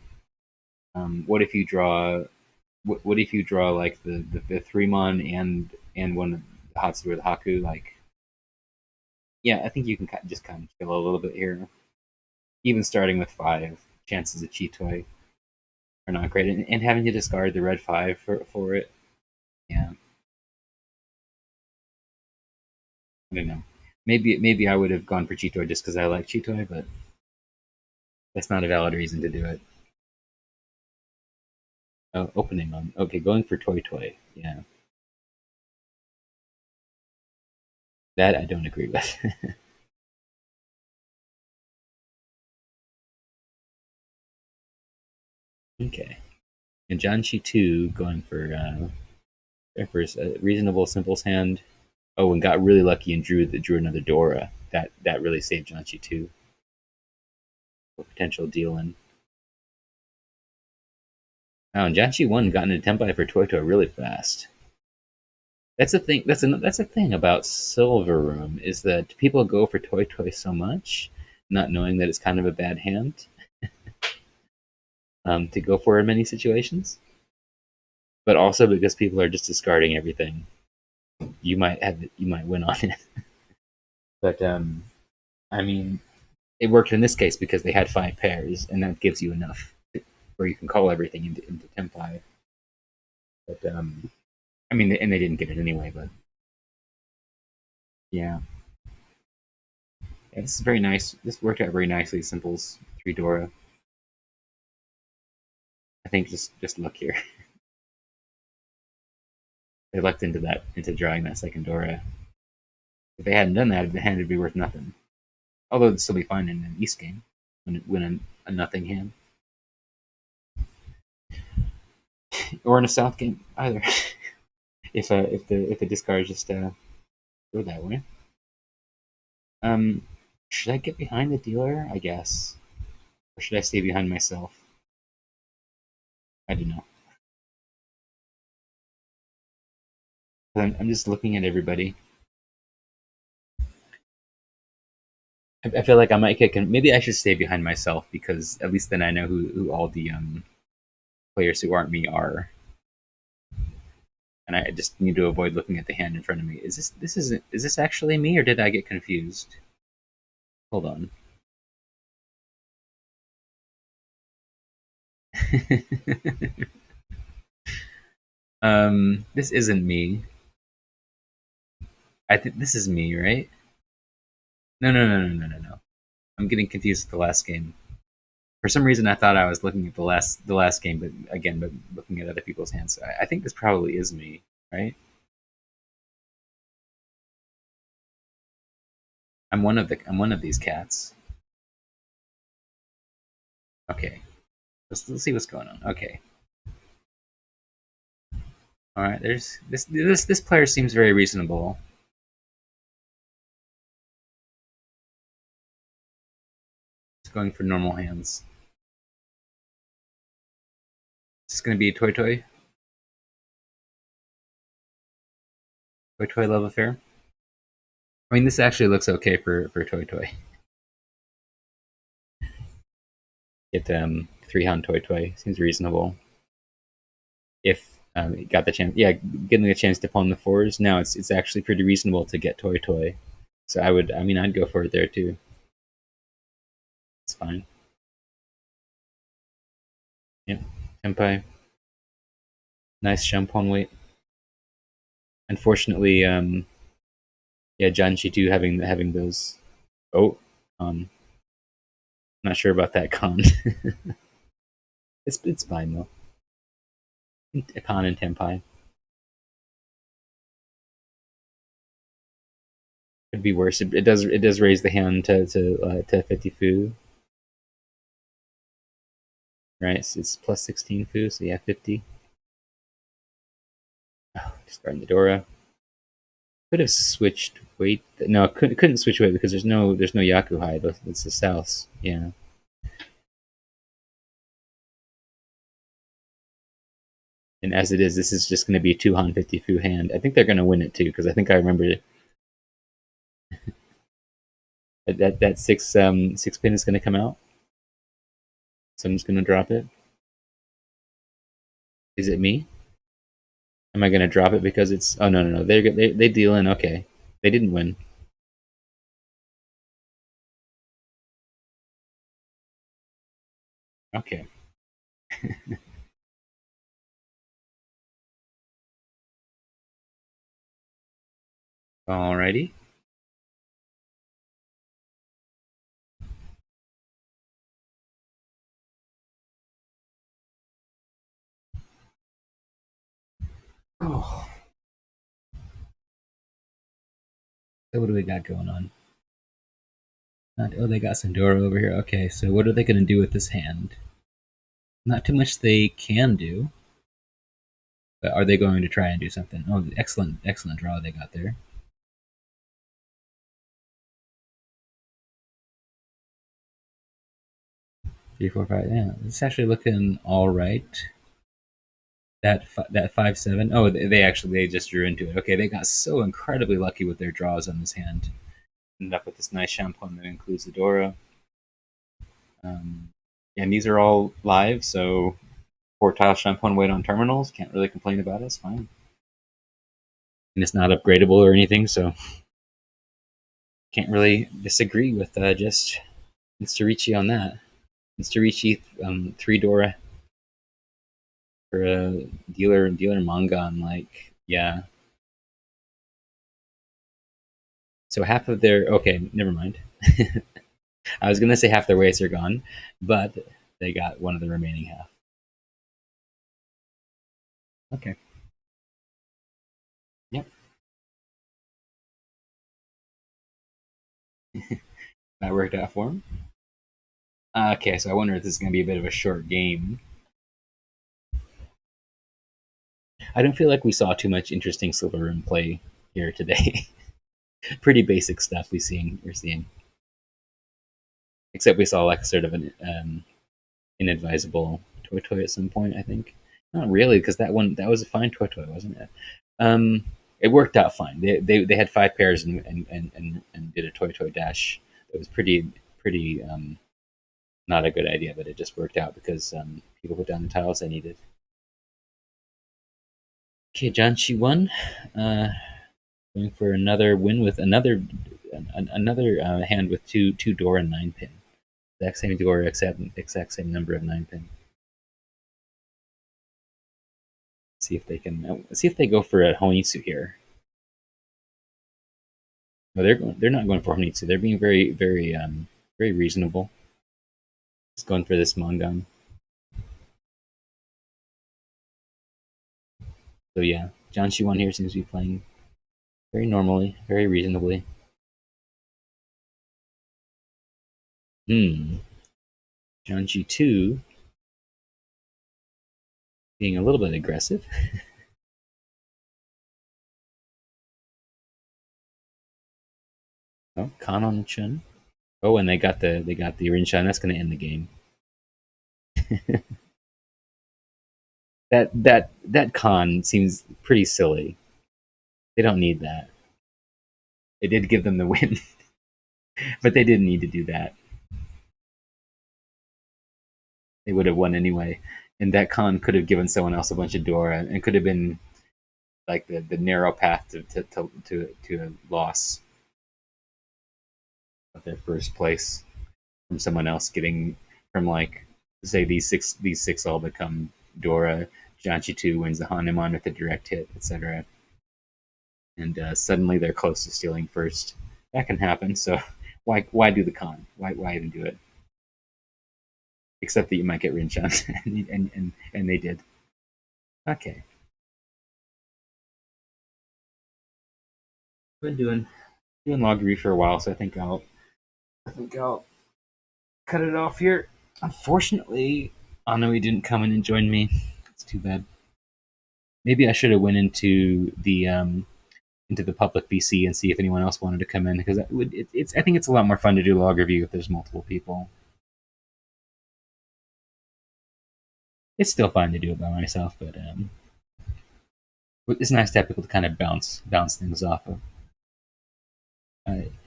What if you draw what if you draw like the 3 mon and one the Hatsu or the Haku? Like yeah, I think you can just kind of chill a little bit here. Even starting with 5, chances of Chitoi are not great, and having to discard the red 5 for it. Yeah, I don't know. Maybe I would have gone for Chitoi just because I like Chitoi, but that's not a valid reason to do it. Oh, opening on. Okay, going for Toy Toy. Yeah, that I don't agree with. Okay, and Janshi 2 going for a reasonable simples hand. Oh, and got really lucky and drew another Dora. That really saved Janshi 2 for potential deal in. Oh, and Janshi 1 got into Tempai for Toy Toy really fast. That's the thing. That's the thing about Silver Room is that people go for Toy Toy so much, not knowing that it's kind of a bad hand to go for in many situations. But also because people are just discarding everything, you might win on it. But I mean, it worked in this case because they had 5 pairs, and that gives you enough where you can call everything into Tempai. But I mean, and they didn't get it anyway. But yeah, yeah, this is very nice. This worked out very nicely. Simple's 3 Dora. I think just look here. They lucked into drawing that second Dora. If they hadn't done that, the hand would be worth nothing. Although it'd still be fine in an East game when it win a nothing hand, or in a South game either. If the discard just go that way. Should I get behind the dealer? I guess, or should I stay behind myself? I don't know. I'm just looking at everybody. I feel like I might kick. Maybe I should stay behind myself because at least then I know who all the players who aren't me are, and I just need to avoid looking at the hand in front of me. Is this actually me or did I get confused? Hold on. This isn't me. I think this is me, right? No, no, no, no, no, no, no. I'm getting confused with the last game. For some reason, I thought I was looking at the last game, but looking at other people's hands. So I think this probably is me, right? I'm one of these cats. Okay, let's see what's going on. Okay, all right. There's this player seems very reasonable. It's going for normal hands. It's going to be a toy love affair. I mean, this actually looks okay for toy. Get 3 hand toy seems reasonable. If you got the chance, yeah, getting the chance to pawn the fours. Now it's actually pretty reasonable to get toy. So I mean, I'd go for it there too. It's fine. Yeah, Tempai, nice Champon weight. Unfortunately, yeah, Janchi too having those. Oh, not sure about that con. It's fine though. Con and Tempai could be worse. It does raise the hand to 50 fu, right? It's plus 16 fu, so yeah, 50. Oh, discarding the Dora. Could have switched weight. No, couldn't switch weight because there's no Yakuhai. It's the Souths. Yeah. And as it is, this is just going to be a 2 Han 50 fu hand. I think they're going to win it too because I think I remember that six pin is going to come out. So I'm just going to drop it. Is it me? Am I going to drop it because it's? Oh no. They deal in. Okay, they didn't win. Okay. Alrighty. Oh. So what do we got going on? Oh, they got Sandora over here. Okay, so what are they going to do with this hand? Not too much they can do. But are they going to try and do something? Oh, excellent draw they got there. 3, 4, 5. Yeah, it's actually looking all right. That 5, 7. Oh, they just drew into it. Okay, they got so incredibly lucky with their draws on this hand. Ended up with this nice champagne that includes the Dora. And these are all live, so 4 tile champagne weight on terminals. Can't really complain about it. It's fine. And it's not upgradable or anything, so can't really disagree with just Mr. Ricci on that. Mr. Ricci, 3 Dora for a dealer manga. I'm like, yeah. So half of their okay, never mind. I was gonna say half their weights are gone, but they got one of the remaining half. Okay. Yep. That worked out for him. Okay, so I wonder if this is gonna be a bit of a short game. I don't feel like we saw too much interesting silver room play here today. Pretty basic stuff we're seeing. Except we saw like sort of an inadvisable toy at some point. I think not really because that was a fine toy, wasn't it? It worked out fine. They had 5 pairs and did a toy dash. It was pretty not a good idea, but it just worked out because people put down the tiles they needed. Okay, John, she won. Uh, Going for another win with another hand with two door and 9 pin. Exact same door, exact same number of 9 pin. See if they go for a Honitsu here. No, they're not going for Honitsu. They're being very reasonable. Just going for this Mongun. So yeah, John Shi1 here seems to be playing very normally, very reasonably. John G2 being a little bit aggressive. Oh, Khan on the Chun. Oh, and they got the Rinshine. That's going to end the game. That Khan seems pretty silly. They don't need that. It did give them the win, but they didn't need to do that. They would have won anyway. And that Khan could have given someone else a bunch of Dora and could have been like the narrow path to a loss of their first place from someone else getting from like say these six all become Dora. Janchi two wins the Hanuman with a direct hit, etc. And suddenly they're close to stealing first. That can happen. So why do the con? Why even do it? Except that you might get Rinchan, and they did. Okay, been doing loggery for a while, so I think I'll cut it off here. Unfortunately, Anoi didn't come in and join me. It's too bad. Maybe I should have went into the public VC and see if anyone else wanted to come in because it's I think it's a lot more fun to do log review if there's multiple people. It's still fine to do it by myself, but it's nice to have people to kind of bounce things off of.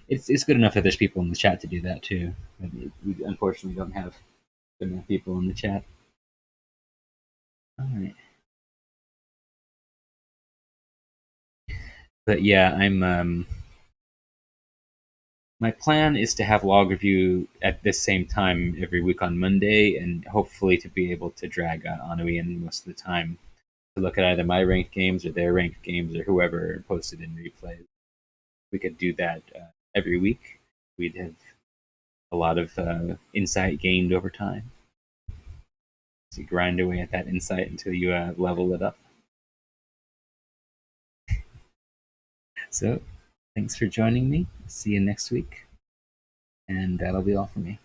It's good enough that there's people in the chat to do that too. We unfortunately don't have enough people in the chat. All right, but yeah, I'm my plan is to have log review at this same time every week on Monday, and hopefully to be able to drag Anui in most of the time to look at either my ranked games or their ranked games or whoever posted in replays. We could do that every week. We'd have a lot of insight gained over time. So you grind away at that insight until you level it up. So thanks for joining me. See you next week. And that'll be all for me.